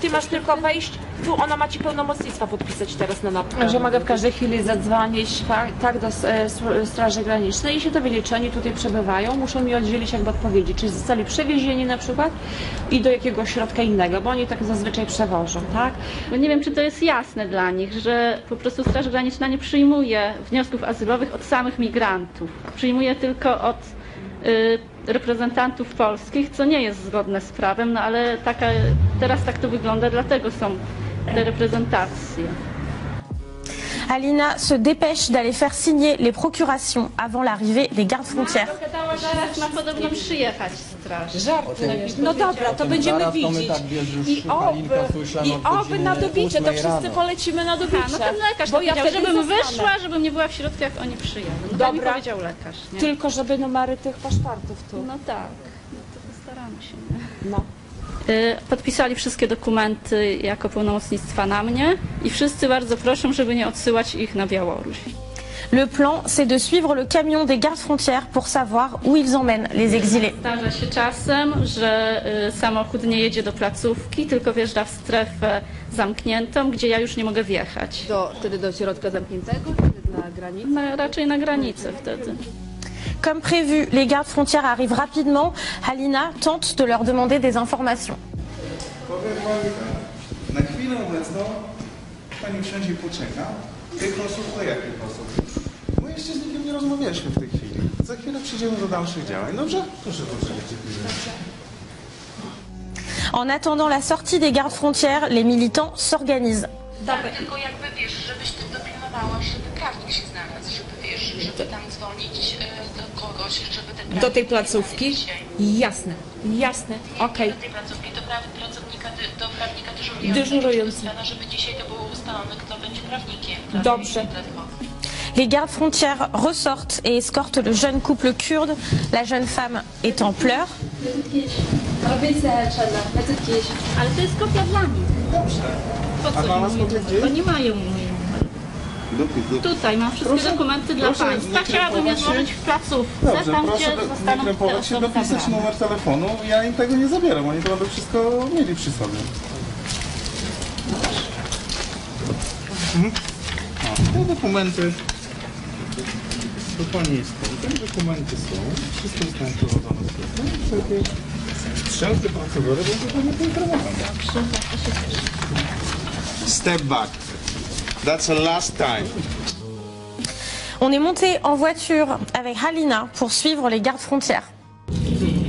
Speaker 22: ty masz tylko wejść, tu ona ma ci pełnomocnictwa podpisać teraz na naprawę.
Speaker 14: Że mogę w każdej chwili zadzwonić tak do Straży Granicznej i się dowiedzieć, czy oni tutaj przebywają. Muszą mi oddzielić jakby odpowiedzi, czy zostali przewiezieni na przykład i do jakiegoś środka innego, bo oni tak zazwyczaj przewożą, tak?
Speaker 3: Bo nie wiem, czy to jest jasne dla nich, że po prostu Straż Graniczna nie przyjmuje wniosków azylowych od samych migrantów. Przyjmuje tylko od reprezentantów polskich, co nie jest zgodne z prawem, no ale teraz tak to wygląda, dlatego są te reprezentacje.
Speaker 7: Alina se dépêche d'aller faire signer les procurations avant l'arrivée des gardes frontières.
Speaker 3: Zaraz ma podobno przyjechać straż.
Speaker 22: No dobra, to będziemy widzieć. I oby na dobicie, to wszyscy polecimy na dobicie.
Speaker 3: No ten lekarz
Speaker 22: bo
Speaker 3: powiedział,
Speaker 22: ja
Speaker 3: żebym wyszła, żebym nie była w środku, jak oni przyjadą. No tak mi powiedział lekarz. Nie?
Speaker 22: Tylko żeby numery tych paszportów tu.
Speaker 3: No tak, no to postaramy się. Nie?
Speaker 22: No.
Speaker 3: Podpisali wszystkie dokumenty jako pełnomocnictwa na mnie i wszyscy bardzo proszą, żeby nie odsyłać ich na Białoruś.
Speaker 7: Le plan, c'est de suivre le camion des gardes frontières pour savoir où ils emmènent les exilés.
Speaker 3: Zdarza się czasem, że samochód nie jedzie do placówki, tylko wjeżdża w strefę zamkniętą, gdzie ja już nie mogę wjechać.
Speaker 22: Wtedy do środka zamkniętego, wtedy na granicę?
Speaker 3: Raczej na granicę wtedy.
Speaker 7: Comme prévu, les gardes frontières arrivent rapidement. Halina tente de leur demander des informations.
Speaker 4: Na chwilę obecną pani wsiądzie i poczeka. Tych osób to jakich osób? Bo jeszcze z nikim nie rozmawialiśmy w tej chwili. Za chwilę przejdziemy do dalszych działań. Dobrze? Proszę poczekać.
Speaker 7: En attendant la sortie des gardes frontières, les militants s'organisent.
Speaker 22: Dobra, tylko jakby wiesz, żebyś ty dopilnowała, żeby prawnik się znalazł, żeby wiesz, żeby tam dzwonić do kogoś, żeby ten prawnik... Do tej placówki? Jasne, jasne, okej. Do tej placówki, do prawnika dyżurującego, żeby dzisiaj to było ustalone, kto będzie prawnikiem. Dobrze.
Speaker 7: Les gardes frontières ressortent et escortent le jeune couple kurde. La jeune femme est en pleurs.
Speaker 3: Ale to jest kopia dla nich.
Speaker 4: Dobrze.
Speaker 3: Po co oni mają mój numer? Tutaj mam wszystkie dokumenty dla Państwa. Chciałabym je złożyć w placówce,
Speaker 4: Dobrze,
Speaker 3: tam
Speaker 4: proszę
Speaker 3: gdzie zostaną te
Speaker 4: krępować się,
Speaker 3: osoby
Speaker 4: dopisać
Speaker 3: zabrane.
Speaker 4: numer telefonu. Ja im tego nie zabieram, oni to będą wszystko mieli przy sobie. Te dokumenty to pani jest te dokumenty są, wszystko zostanie prowadzone z tym. Wszelkie wszelkie procedury będą pani poinformowane. Step back. That's the last time.
Speaker 7: On est monté en voiture avec Halina pour suivre les gardes frontières.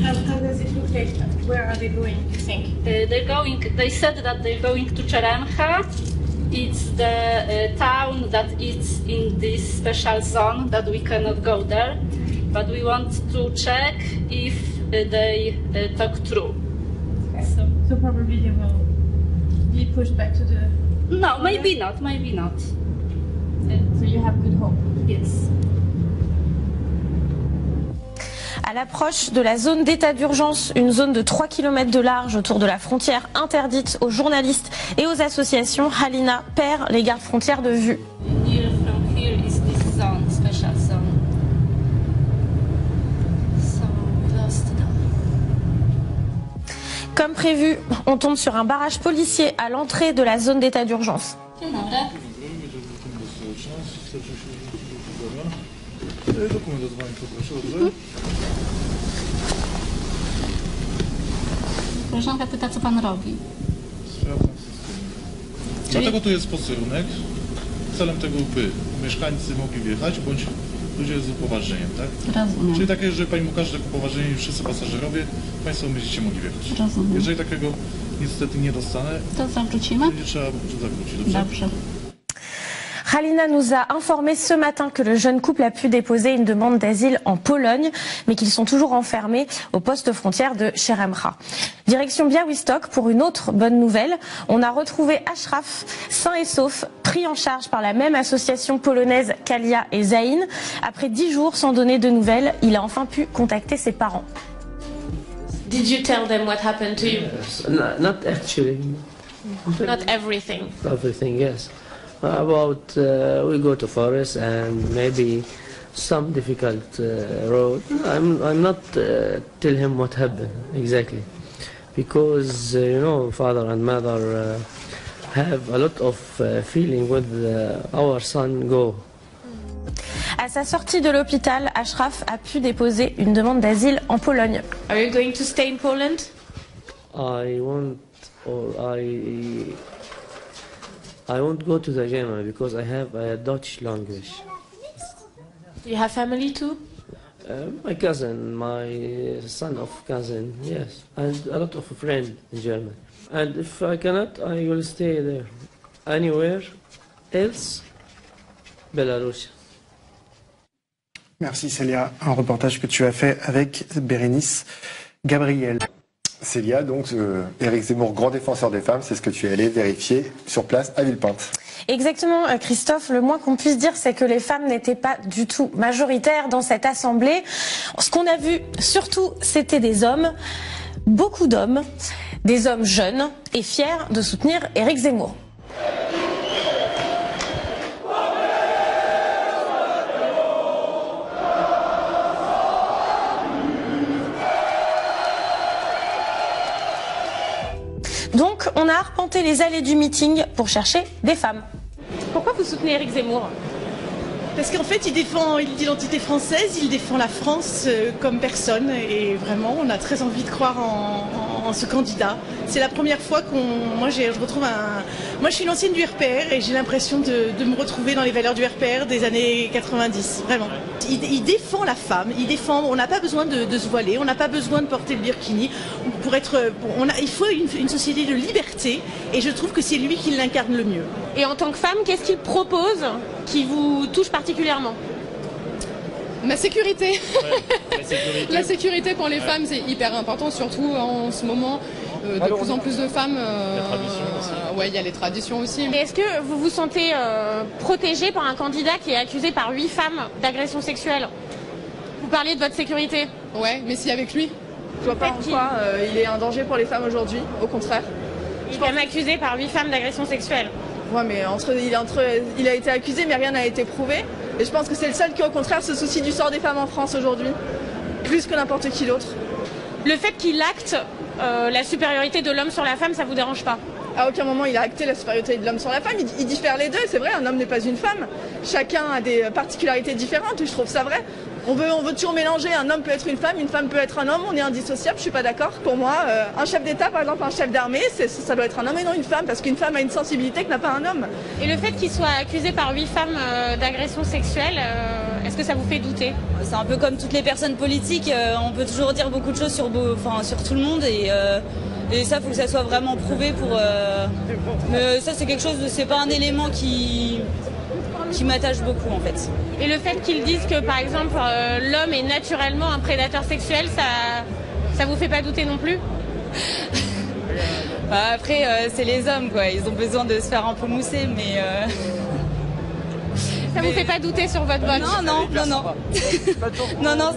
Speaker 3: How does it look like? Where are they going, you think? They said that they're going to Cheremcha. It's the town that is in this special zone that we cannot go there. But we want to check if they talk true. Okay. So probably they will be pushed back to the... No, maybe not, maybe not. So you have good hope? Yes.
Speaker 7: À l'approche de la zone d'état d'urgence, une zone de 3 km de large autour de la frontière interdite aux journalistes et aux associations, Halina perd les gardes frontières de vue.
Speaker 3: From here is this zone, special zone. So we lost them.
Speaker 7: Comme prévu, on tombe sur un barrage policier à l'entrée de la zone d'état d'urgence.
Speaker 3: Dzień dobry.
Speaker 4: Dokument od pani poproszę, dobrze?
Speaker 3: Koleżanka pyta, co pan robi.
Speaker 4: Sprawdzam system. Dlatego tu jest posterunek. Celem tego, by mieszkańcy mogli wjechać, bądź ludzie z upoważnieniem, tak?
Speaker 3: Rozumiem. Czyli
Speaker 4: takie, że pani ukaże upoważnienie i wszyscy pasażerowie, państwo będziecie mogli wjechać.
Speaker 3: Rozumiem.
Speaker 4: Jeżeli takiego niestety nie dostanę,
Speaker 3: to zawrócimy?
Speaker 4: Będzie trzeba zawrócić, dobrze?
Speaker 3: Dobrze.
Speaker 7: Halina nous a informé ce matin que le jeune couple a pu déposer une demande d'asile en Pologne, mais qu'ils sont toujours enfermés au poste frontière de Cheremcha. Direction Białystok pour une autre bonne nouvelle. On a retrouvé Ashraf, sain et sauf, pris en charge par la même association polonaise Kalia et Zain. Après 10 jours sans donner de nouvelles, il a enfin pu contacter ses parents. Did you tell them what happened to you?
Speaker 21: Yes. Not actually.
Speaker 7: Not everything.
Speaker 21: Everything, yes. About we go to forest and maybe some difficult road. I'm not tell him what happened exactly. because you know, father and mother have a lot of feeling with our son go.
Speaker 7: À sa sortie de l'hôpital, Ashraf a pu déposer une demande d'asile en Pologne.
Speaker 15: Are you going to stay in Poland?
Speaker 21: I won't go to the Germany because I have a Dutch language.
Speaker 15: You have family too?
Speaker 21: My cousin, my son of cousin, yes, and a lot of friends in Germany. And if I cannot, I will stay there. Anywhere else, Belarus.
Speaker 2: Merci Célia, un reportage que tu as fait avec Bérénice Gabriel.
Speaker 1: Célia, donc Éric Zemmour, grand défenseur des femmes, c'est ce que tu es allé vérifier sur place à Villepinte.
Speaker 7: Exactement, Christophe. Le moins qu'on puisse dire, c'est que les femmes n'étaient pas du tout majoritaires dans cette assemblée. Ce qu'on a vu, surtout, c'était des hommes, beaucoup d'hommes, des hommes jeunes et fiers de soutenir Éric Zemmour. Donc, on a arpenté les allées du meeting pour chercher des femmes. Pourquoi vous soutenez Éric Zemmour ?
Speaker 10: Parce qu'en fait, il défend l'identité française, il défend la France comme personne. Et vraiment, on a très envie de croire en ce candidat. C'est la première fois Moi, je suis une ancienne du RPR et j'ai l'impression de me retrouver dans les valeurs du RPR des années 90, vraiment. Il défend la femme, on n'a pas besoin de se voiler, on n'a pas besoin de porter le burkini. Il faut une société de liberté et je trouve que c'est lui qui l'incarne le mieux.
Speaker 15: Et en tant que femme, qu'est-ce qu'il propose qui vous touche particulièrement ?
Speaker 5: La sécurité. La sécurité pour les femmes, c'est hyper important, surtout en ce moment. De plus en plus de femmes. Ouais, il y a les traditions aussi.
Speaker 15: Et est-ce que vous vous sentez protégé par un candidat qui est accusé par 8 femmes d'agression sexuelle ? Vous parlez de votre sécurité ?
Speaker 5: Ouais, mais si avec lui.
Speaker 23: Je vois pas en quoi il est un danger pour les femmes aujourd'hui, au contraire.
Speaker 15: Il est quand même accusé par 8 femmes d'agression sexuelle.
Speaker 23: Ouais, mais il a été accusé, mais rien n'a été prouvé. Et je pense que c'est le seul qui, au contraire, se soucie du sort des femmes en France aujourd'hui, plus que n'importe qui d'autre.
Speaker 15: Le fait qu'il acte la supériorité de l'homme sur la femme, ça vous dérange pas ?
Speaker 23: À aucun moment il a acté la supériorité de l'homme sur la femme, il diffère les deux, c'est vrai, un homme n'est pas une femme. Chacun a des particularités différentes et je trouve ça vrai. On veut toujours mélanger, un homme peut être une femme peut être un homme, on est indissociable, je suis pas d'accord. Pour moi, un chef d'État, par exemple un chef d'armée, ça doit être un homme et non une femme, parce qu'une femme a une sensibilité que n'a pas un homme.
Speaker 15: Et le fait qu'il soit accusé par 8 femmes d'agression sexuelle, est-ce que ça vous fait douter ?
Speaker 24: C'est un peu comme toutes les personnes politiques, on peut toujours dire beaucoup de choses sur tout le monde et ça, il faut que ça soit vraiment prouvé pour... Mais ça, c'est quelque chose, c'est pas un élément qui m'attache beaucoup en fait.
Speaker 15: Et le fait qu'ils disent que par exemple l'homme est naturellement un prédateur sexuel, ça vous fait pas douter non plus ?
Speaker 24: Après, c'est les hommes quoi, ils ont besoin de se faire un peu mousser, mais...
Speaker 15: Ça vous fait pas douter sur votre vote ?
Speaker 24: Non. Non,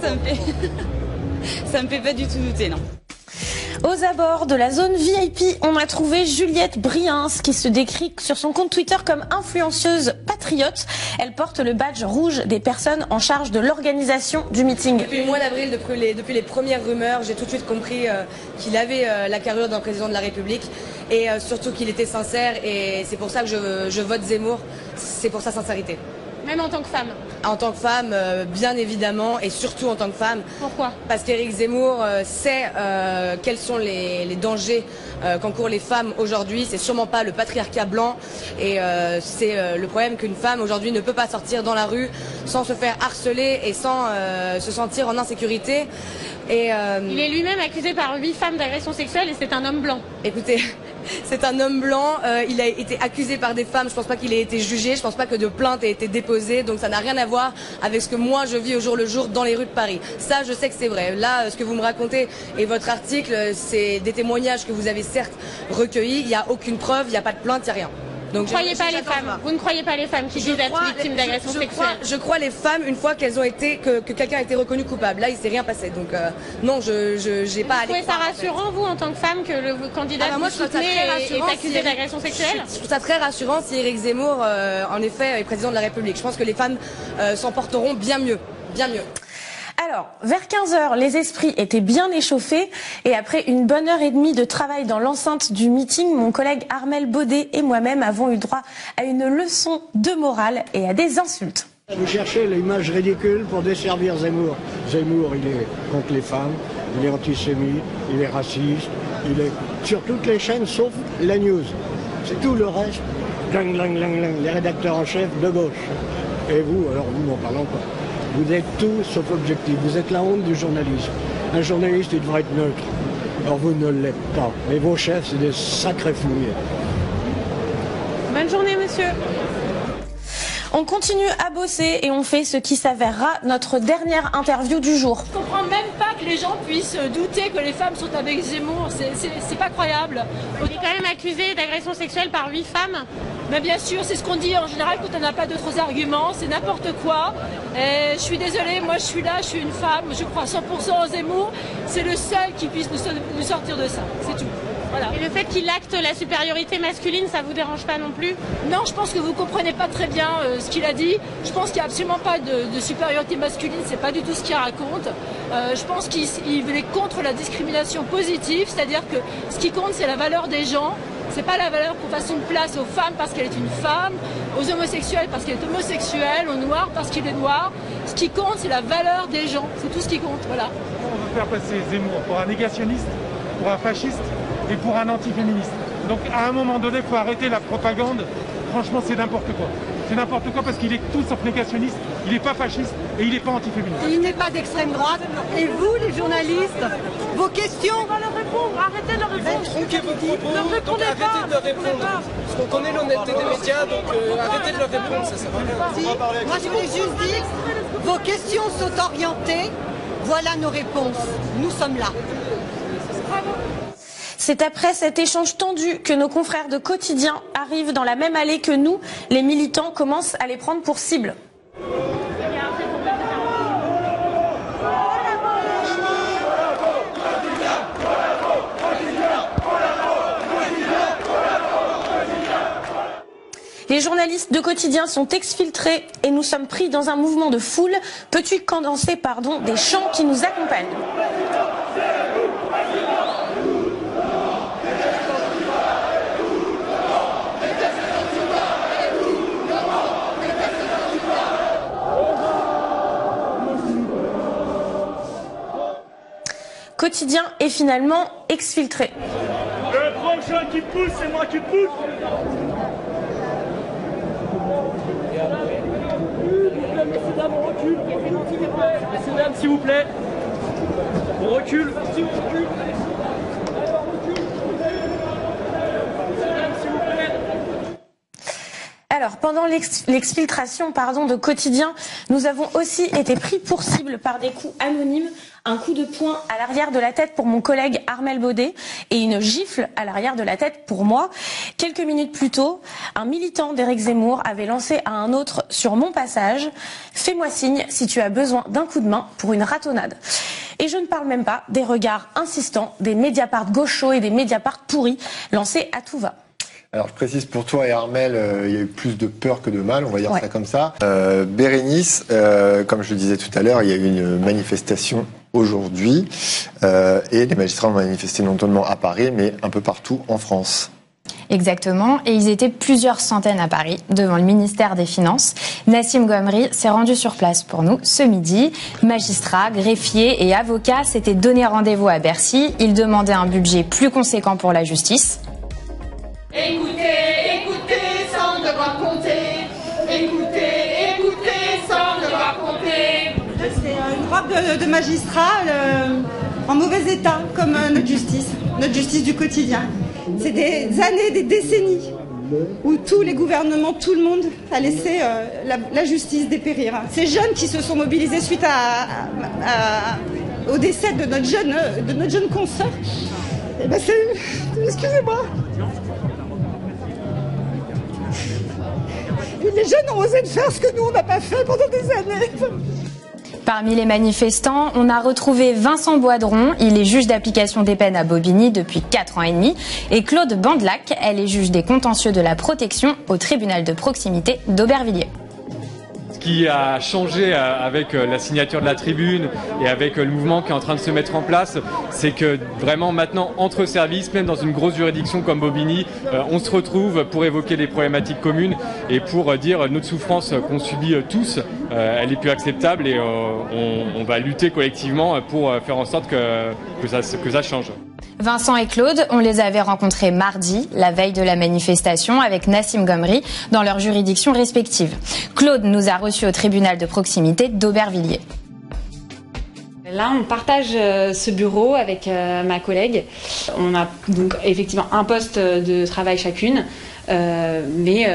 Speaker 24: ça me fait pas du tout douter, non.
Speaker 7: Aux abords de la zone VIP, on a trouvé Juliette Briens qui se décrit sur son compte Twitter comme influenceuse patriote. Elle porte le badge rouge des personnes en charge de l'organisation du meeting.
Speaker 25: Depuis le mois d'avril, depuis les premières rumeurs, j'ai tout de suite compris qu'il avait la carrure d'un président de la République et surtout qu'il était sincère et c'est pour ça que je vote Zemmour, c'est pour sa sincérité.
Speaker 15: Même en tant que femme ?
Speaker 25: En tant que femme, bien évidemment, et surtout en tant que femme.
Speaker 15: Pourquoi ?
Speaker 25: Parce qu'Éric Zemmour sait quels sont les dangers qu'encourent les femmes aujourd'hui. C'est sûrement pas le patriarcat blanc, et c'est le problème qu'une femme aujourd'hui ne peut pas sortir dans la rue sans se faire harceler et sans se sentir en insécurité. Et,
Speaker 15: il est lui-même accusé par 8 femmes d'agression sexuelle et c'est un homme blanc.
Speaker 25: Écoutez, c'est un homme blanc, il a été accusé par des femmes, je pense pas qu'il ait été jugé, je pense pas que de plainte ait été déposée, donc ça n'a rien à voir avec ce que moi je vis au jour le jour dans les rues de Paris. Ça, je sais que c'est vrai. Là, ce que vous me racontez et votre article, c'est des témoignages que vous avez certes recueillis, il n'y a aucune preuve, il n'y a pas de plainte, il n'y a rien. Donc,
Speaker 15: vous ne croyez pas les femmes qui disent être victimes d'agression sexuelle ?
Speaker 25: Je crois les femmes une fois qu'elles ont été que quelqu'un a été reconnu coupable. Là, il s'est rien passé. Donc non, j'ai pas.
Speaker 15: Vous trouvez ça rassurant, vous, en tant que femme, que le candidat que vous soutenez est accusé d'agression sexuelle ?
Speaker 25: Je trouve ça très rassurant si Éric Zemmour, en effet, est président de la République. Je pense que les femmes s'en porteront bien mieux, bien mieux.
Speaker 7: Alors, vers 15h, les esprits étaient bien échauffés et après une bonne heure et demie de travail dans l'enceinte du meeting, mon collègue Armel Baudet et moi-même avons eu droit à une leçon de morale et à des insultes.
Speaker 8: Vous cherchez l'image ridicule pour desservir Zemmour. Zemmour, il est contre les femmes, il est antisémite, il est raciste, il est sur toutes les chaînes sauf la news. C'est tout le reste, les rédacteurs en chef de gauche. Et vous, alors vous n'en parlons pas. Vous êtes tout sauf objectif. Vous êtes la honte du journalisme. Un journaliste, il devrait être neutre. Alors vous ne l'êtes pas. Mais vos chefs, c'est des sacrés fouilles.
Speaker 7: Bonne journée, monsieur. On continue à bosser et on fait ce qui s'avérera notre dernière interview du jour.
Speaker 11: Je comprends même pas que les gens puissent douter que les femmes sont avec Zemmour. C'est pas croyable.
Speaker 15: On est quand même accusé d'agression sexuelle par 8 femmes.
Speaker 11: Mais bien sûr, c'est ce qu'on dit en général quand on n'a pas d'autres arguments. C'est n'importe quoi. Et je suis désolée, moi je suis là, je suis une femme. Je crois 100% en Zemmour. C'est le seul qui puisse nous sortir de ça. C'est tout. Voilà.
Speaker 15: Et le fait qu'il acte la supériorité masculine, ça vous dérange pas non plus?
Speaker 11: Non, je pense que vous comprenez pas très bien ce qu'il a dit. Je pense qu'il n'y a absolument pas de supériorité masculine, c'est pas du tout ce qu'il raconte. Je pense qu'il est contre la discrimination positive, c'est-à-dire que ce qui compte c'est la valeur des gens. C'est pas la valeur qu'on fasse une place aux femmes parce qu'elle est une femme, aux homosexuels parce qu'elle est homosexuelle, aux noirs parce qu'il est noir. Ce qui compte c'est la valeur des gens, c'est tout ce qui compte, voilà.
Speaker 12: On veut faire passer Zemmour pour un négationniste, pour un fasciste et pour un antiféministe. Donc à un moment donné, il faut arrêter la propagande. Franchement, c'est n'importe quoi. C'est n'importe quoi parce qu'il est tout sauf négationniste, il n'est pas fasciste et il n'est pas antiféministe.
Speaker 13: Il n'est pas d'extrême droite. Et vous, les journalistes, vos questions...
Speaker 11: On va leur répondre, arrêtez de leur répondre.
Speaker 13: Tronquez vos propos,
Speaker 11: ne répondez
Speaker 13: donc
Speaker 11: pas,
Speaker 13: arrêtez de leur répondre. Parce qu'on connaît l'honnêteté des médias, donc arrêtez de leur répondre, ça sert à rien. Si, moi je voulais juste dire, vos questions sont orientées, voilà nos réponses. Nous sommes là.
Speaker 7: C'est après cet échange tendu que nos confrères de Quotidien arrivent dans la même allée que nous. Les militants commencent à les prendre pour cible. Les journalistes de Quotidien sont exfiltrés et nous sommes pris dans un mouvement de foule. Peux-tu condenser, des chants qui nous accompagnent ? Quotidien est finalement exfiltré.
Speaker 12: Le prochain qui pousse, c'est moi qui pousse. Messieurs, dames, on recule. Messieurs, dames, s'il vous plaît. On recule.
Speaker 7: Alors, pendant l'exfiltration de Quotidien, nous avons aussi été pris pour cible par des coups anonymes, un coup de poing à l'arrière de la tête pour mon collègue Armel Baudet et une gifle à l'arrière de la tête pour moi. Quelques minutes plus tôt, un militant d'Éric Zemmour avait lancé à un autre sur mon passage « Fais-moi signe si tu as besoin d'un coup de main pour une ratonnade ». Et je ne parle même pas des regards insistants des Mediapart gauchos et des Mediapart pourris lancés à tout va.
Speaker 1: Alors je précise pour toi et Armel, il y a eu plus de peur que de mal, on va dire ça comme ça. Bérénice, comme je le disais tout à l'heure, il y a eu une manifestation aujourd'hui et les magistrats ont manifesté non seulement à Paris mais un peu partout en France.
Speaker 16: Exactement, et ils étaient plusieurs centaines à Paris, devant le ministère des Finances. Nassim Ghamri s'est rendu sur place pour nous ce midi. Magistrats, greffiers et avocats s'étaient donné rendez-vous à Bercy. Ils demandaient un budget plus conséquent pour la justice.
Speaker 26: Écoutez, écoutez, sans devoir compter. Écoutez, sans devoir compter.
Speaker 13: C'est une robe de magistrat en mauvais état, comme notre justice du quotidien. C'est des années, des décennies où tous les gouvernements, tout le monde a laissé la justice dépérir. Ces jeunes qui se sont mobilisés suite au décès de notre jeune consoeur, eh ben excusez-moi. Les jeunes ont osé faire ce que nous on n'a pas fait pendant des années.
Speaker 16: Parmi les manifestants, on a retrouvé Vincent Boidron, il est juge d'application des peines à Bobigny depuis 4 ans et demi, et Claude Bandelac, elle est juge des contentieux de la protection au tribunal de proximité d'Aubervilliers.
Speaker 13: Ce
Speaker 6: qui a changé avec la signature de la tribune et avec le mouvement qui est en train de se mettre en place, c'est que vraiment maintenant, entre services, même dans une grosse juridiction comme Bobigny, on se retrouve pour évoquer des problématiques communes et pour dire notre souffrance qu'on subit tous, elle est plus acceptable et on va lutter collectivement pour faire en sorte que ça change.
Speaker 16: Vincent et Claude, on les avait rencontrés mardi, la veille de la manifestation, avec Nassim Gomri, dans leurs juridictions respectives. Claude nous a reçus au tribunal de proximité d'Aubervilliers.
Speaker 9: Là, on partage ce bureau avec ma collègue. On a donc effectivement un poste de travail chacune. Mais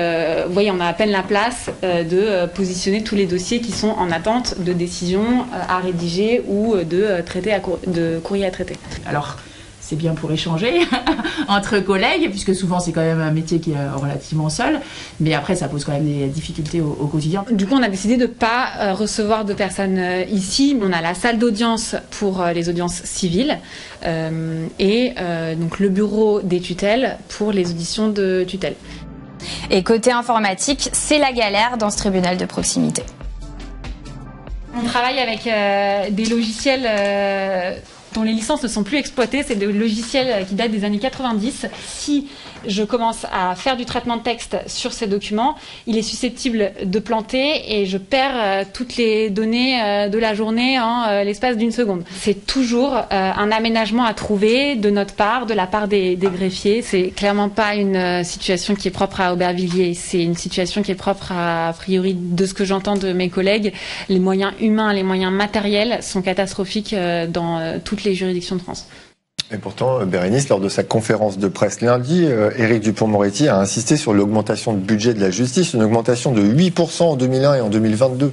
Speaker 9: vous voyez, on a à peine la place de positionner tous les dossiers qui sont en attente de décision à rédiger ou de courrier à traiter.
Speaker 17: Alors, c'est bien pour échanger entre collègues, puisque souvent c'est quand même un métier qui est relativement seul, mais après ça pose quand même des difficultés au quotidien.
Speaker 9: Du coup, on a décidé de ne pas recevoir de personnes ici. On a la salle d'audience pour les audiences civiles et donc le bureau des tutelles pour les auditions de tutelle.
Speaker 16: Et côté informatique, c'est la galère dans ce tribunal de proximité.
Speaker 9: On travaille avec des logiciels dont les licences ne sont plus exploitées. C'est des logiciels qui datent des années 90. Si je commence à faire du traitement de texte sur ces documents, il est susceptible de planter et je perds toutes les données de la journée en l'espace d'une seconde. C'est toujours un aménagement à trouver de notre part, de la part des greffiers. C'est clairement pas une situation qui est propre à Aubervilliers. C'est une situation qui est propre a priori de ce que j'entends de mes collègues. Les moyens humains, les moyens matériels sont catastrophiques dans toutes les juridictions de France.
Speaker 1: Et pourtant, Bérénice, lors de sa conférence de presse lundi, Éric Dupond-Moretti a insisté sur l'augmentation de budget de la justice, une augmentation de 8% en 2001 et en 2022.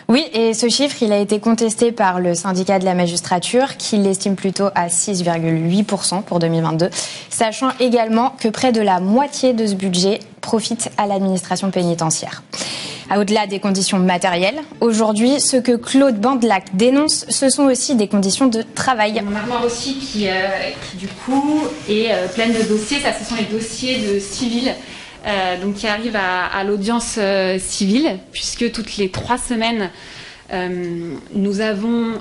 Speaker 16: Oui, et ce chiffre, il a été contesté par le syndicat de la magistrature, qui l'estime plutôt à 6,8% pour 2022, sachant également que près de la moitié de ce budget profite à l'administration pénitentiaire. Au-delà des conditions matérielles, aujourd'hui, ce que Claude Bandelac dénonce, ce sont aussi des conditions de travail.
Speaker 9: Mon armoire aussi qui du coup est pleine de dossiers. Ça, ce sont les dossiers de civils. Donc qui arrivent à l'audience civile, puisque toutes les 3 semaines, nous avons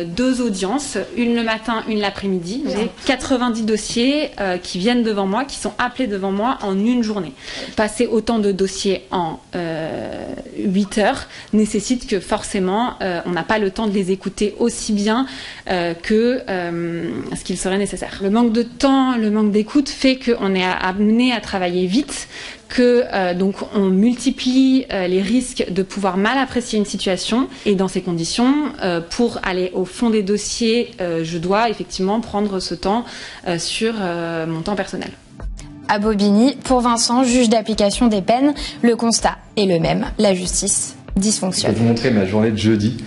Speaker 9: 2 audiences, une le matin, une l'après-midi. J'ai 90 dossiers qui viennent devant moi, qui sont appelés devant moi en une journée. Passer autant de dossiers en 8 heures nécessite que forcément on n'a pas le temps de les écouter aussi bien que ce qu'il serait nécessaire. Le manque de temps, le manque d'écoute fait qu'on est amené à travailler vite, que donc on multiplie les risques de pouvoir mal apprécier une situation, et dans ces conditions, pour aller au fond des dossiers, je dois effectivement prendre ce temps sur mon temps personnel.
Speaker 16: À Bobigny, pour Vincent, juge d'application des peines, le constat est le même, la justice dysfonctionne.
Speaker 18: Je vais vous montrer ma journée de jeudi.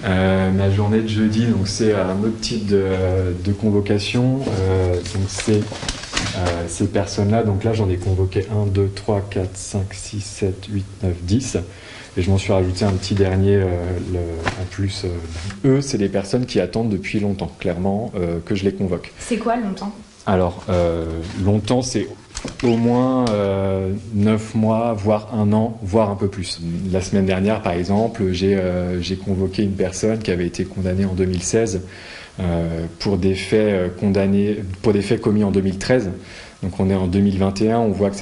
Speaker 18: Ma journée de jeudi, donc c'est un autre type de convocation. Donc c'est ces personnes-là. Donc là, j'en ai convoqué 1, 2, 3, 4, 5, 6, 7, 8, 9, 10. Et je m'en suis rajouté un petit dernier en plus. Eux, c'est des personnes qui attendent depuis longtemps, clairement, que je les convoque.
Speaker 16: C'est quoi longtemps ?
Speaker 18: Alors, longtemps, c'est au moins 9 mois, voire 1 an, voire un peu plus. La semaine dernière, par exemple, j'ai convoqué une personne qui avait été condamnée en 2016 pour des faits commis en 2013. Donc on est en 2021, on voit que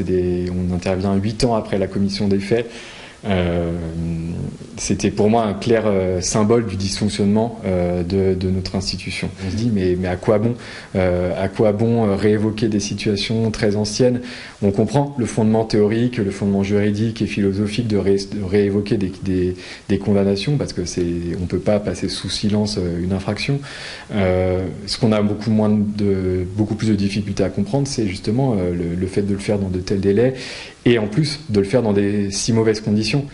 Speaker 18: on intervient 8 ans après la commission des faits. C'était pour moi un clair symbole du dysfonctionnement de notre institution. On se dit mais à quoi bon réévoquer des situations très anciennes. On comprend le fondement théorique, le fondement juridique et philosophique de réévoquer des condamnations, parce que on peut pas passer sous silence une infraction. Ce qu'on a beaucoup plus de difficultés à comprendre, c'est justement le fait de le faire dans de tels délais, et en plus de le faire dans des si mauvaises conditions.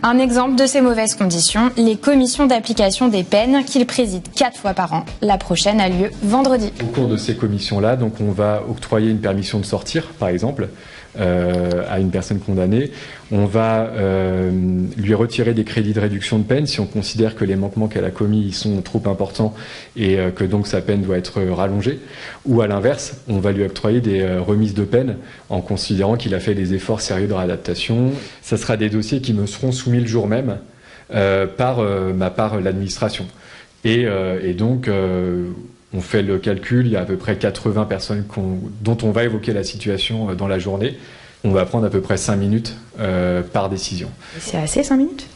Speaker 16: Un exemple de ces mauvaises conditions, les commissions d'application des peines qu'il préside 4 fois par an. La prochaine a lieu vendredi.
Speaker 18: Au cours de ces commissions-là, donc on va octroyer une permission de sortir, par exemple, à une personne condamnée. On va lui retirer des crédits de réduction de peine si on considère que les manquements qu'elle a commis ils sont trop importants et que donc sa peine doit être rallongée. Ou à l'inverse, on va lui octroyer des remises de peine en considérant qu'il a fait des efforts sérieux de réadaptation. Ça sera des dossiers qui me seront soumis le jour même par l'administration. Et donc, on fait le calcul, il y a à peu près 80 personnes dont on va évoquer la situation dans la journée. On va prendre à peu près 5 minutes par décision.
Speaker 16: C'est assez 5 minutes ?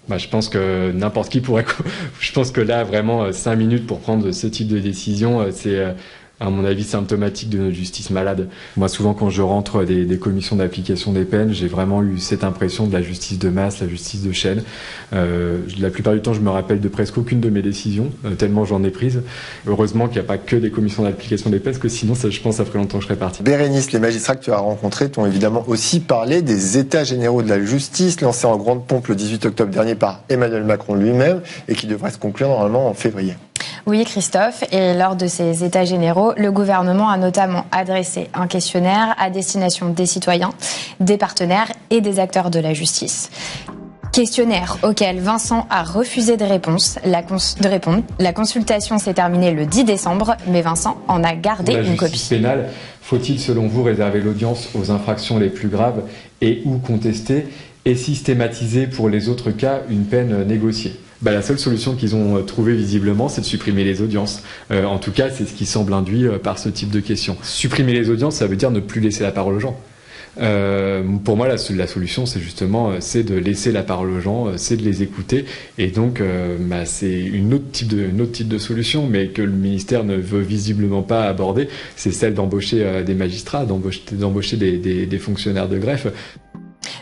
Speaker 18: Je pense que n'importe qui pourrait... Je pense que là, vraiment, 5 minutes pour prendre ce type de décision, c'est... à mon avis, symptomatique de notre justice malade. Moi, souvent, quand je rentre des commissions d'application des peines, j'ai vraiment eu cette impression de la justice de masse, la justice de chaîne. La plupart du temps, je me rappelle de presque aucune de mes décisions, tellement j'en ai prises. Heureusement qu'il n'y a pas que des commissions d'application des peines, parce que sinon, je pense, ça ferait longtemps que je serais parti.
Speaker 1: Bérénice, les magistrats que tu as rencontrés t'ont évidemment aussi parlé des états généraux de la justice, lancés en grande pompe le 18 octobre dernier par Emmanuel Macron lui-même, et qui devraient se conclure normalement en février.
Speaker 16: Oui, Christophe. Et lors de ces états généraux, le gouvernement a notamment adressé un questionnaire à destination des citoyens, des partenaires et des acteurs de la justice. Questionnaire auquel Vincent a refusé de répondre. La consultation s'est terminée le 10 décembre, mais Vincent en a gardé une copie.
Speaker 18: La justice pénale, faut-il selon vous réserver l'audience aux infractions les plus graves et ou contester et systématiser pour les autres cas une peine négociée ? La seule solution qu'ils ont trouvée visiblement, c'est de supprimer les audiences. En tout cas, c'est ce qui semble induit par ce type de questions. Supprimer les audiences, ça veut dire ne plus laisser la parole aux gens. Pour moi, la solution, c'est justement c'est de laisser la parole aux gens, c'est de les écouter. Et donc, c'est une autre type de solution, mais que le ministère ne veut visiblement pas aborder. C'est celle d'embaucher des magistrats, d'embaucher des fonctionnaires de greffe.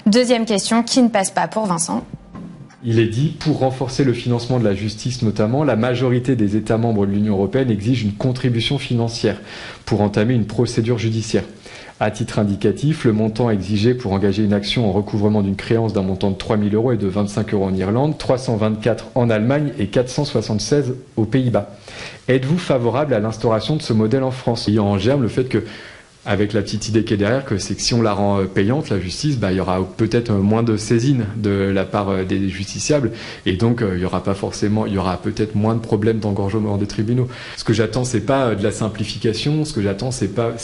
Speaker 16: Deuxième question qui ne passe pas pour Vincent.
Speaker 18: Il est dit, pour renforcer le financement de la justice notamment, la majorité des États membres de l'Union européenne exige une contribution financière pour entamer une procédure judiciaire. À titre indicatif, le montant exigé pour engager une action en recouvrement d'une créance d'un montant de 3 000 € est de 25 € en Irlande, 324 en Allemagne et 476 aux Pays-Bas. Êtes-vous favorable à l'instauration de ce modèle en France ? Ayant en germe le fait que, avec la petite idée qui est derrière, c'est que si on la rend payante, la justice, il y aura peut-être moins de saisine de la part des justiciables, et donc il y aura peut-être moins de problèmes d'engorgement des tribunaux. Ce que j'attends, c'est pas de la simplification, ce que j'attends, c'est pas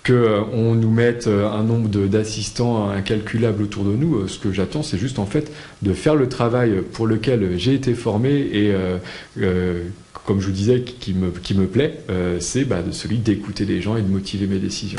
Speaker 18: qu'on nous mette un nombre d'assistants incalculable autour de nous. Ce que j'attends, c'est juste en fait de faire le travail pour lequel j'ai été formé et comme je vous disais, qui me plaît, c'est celui d'écouter les gens et de motiver mes décisions.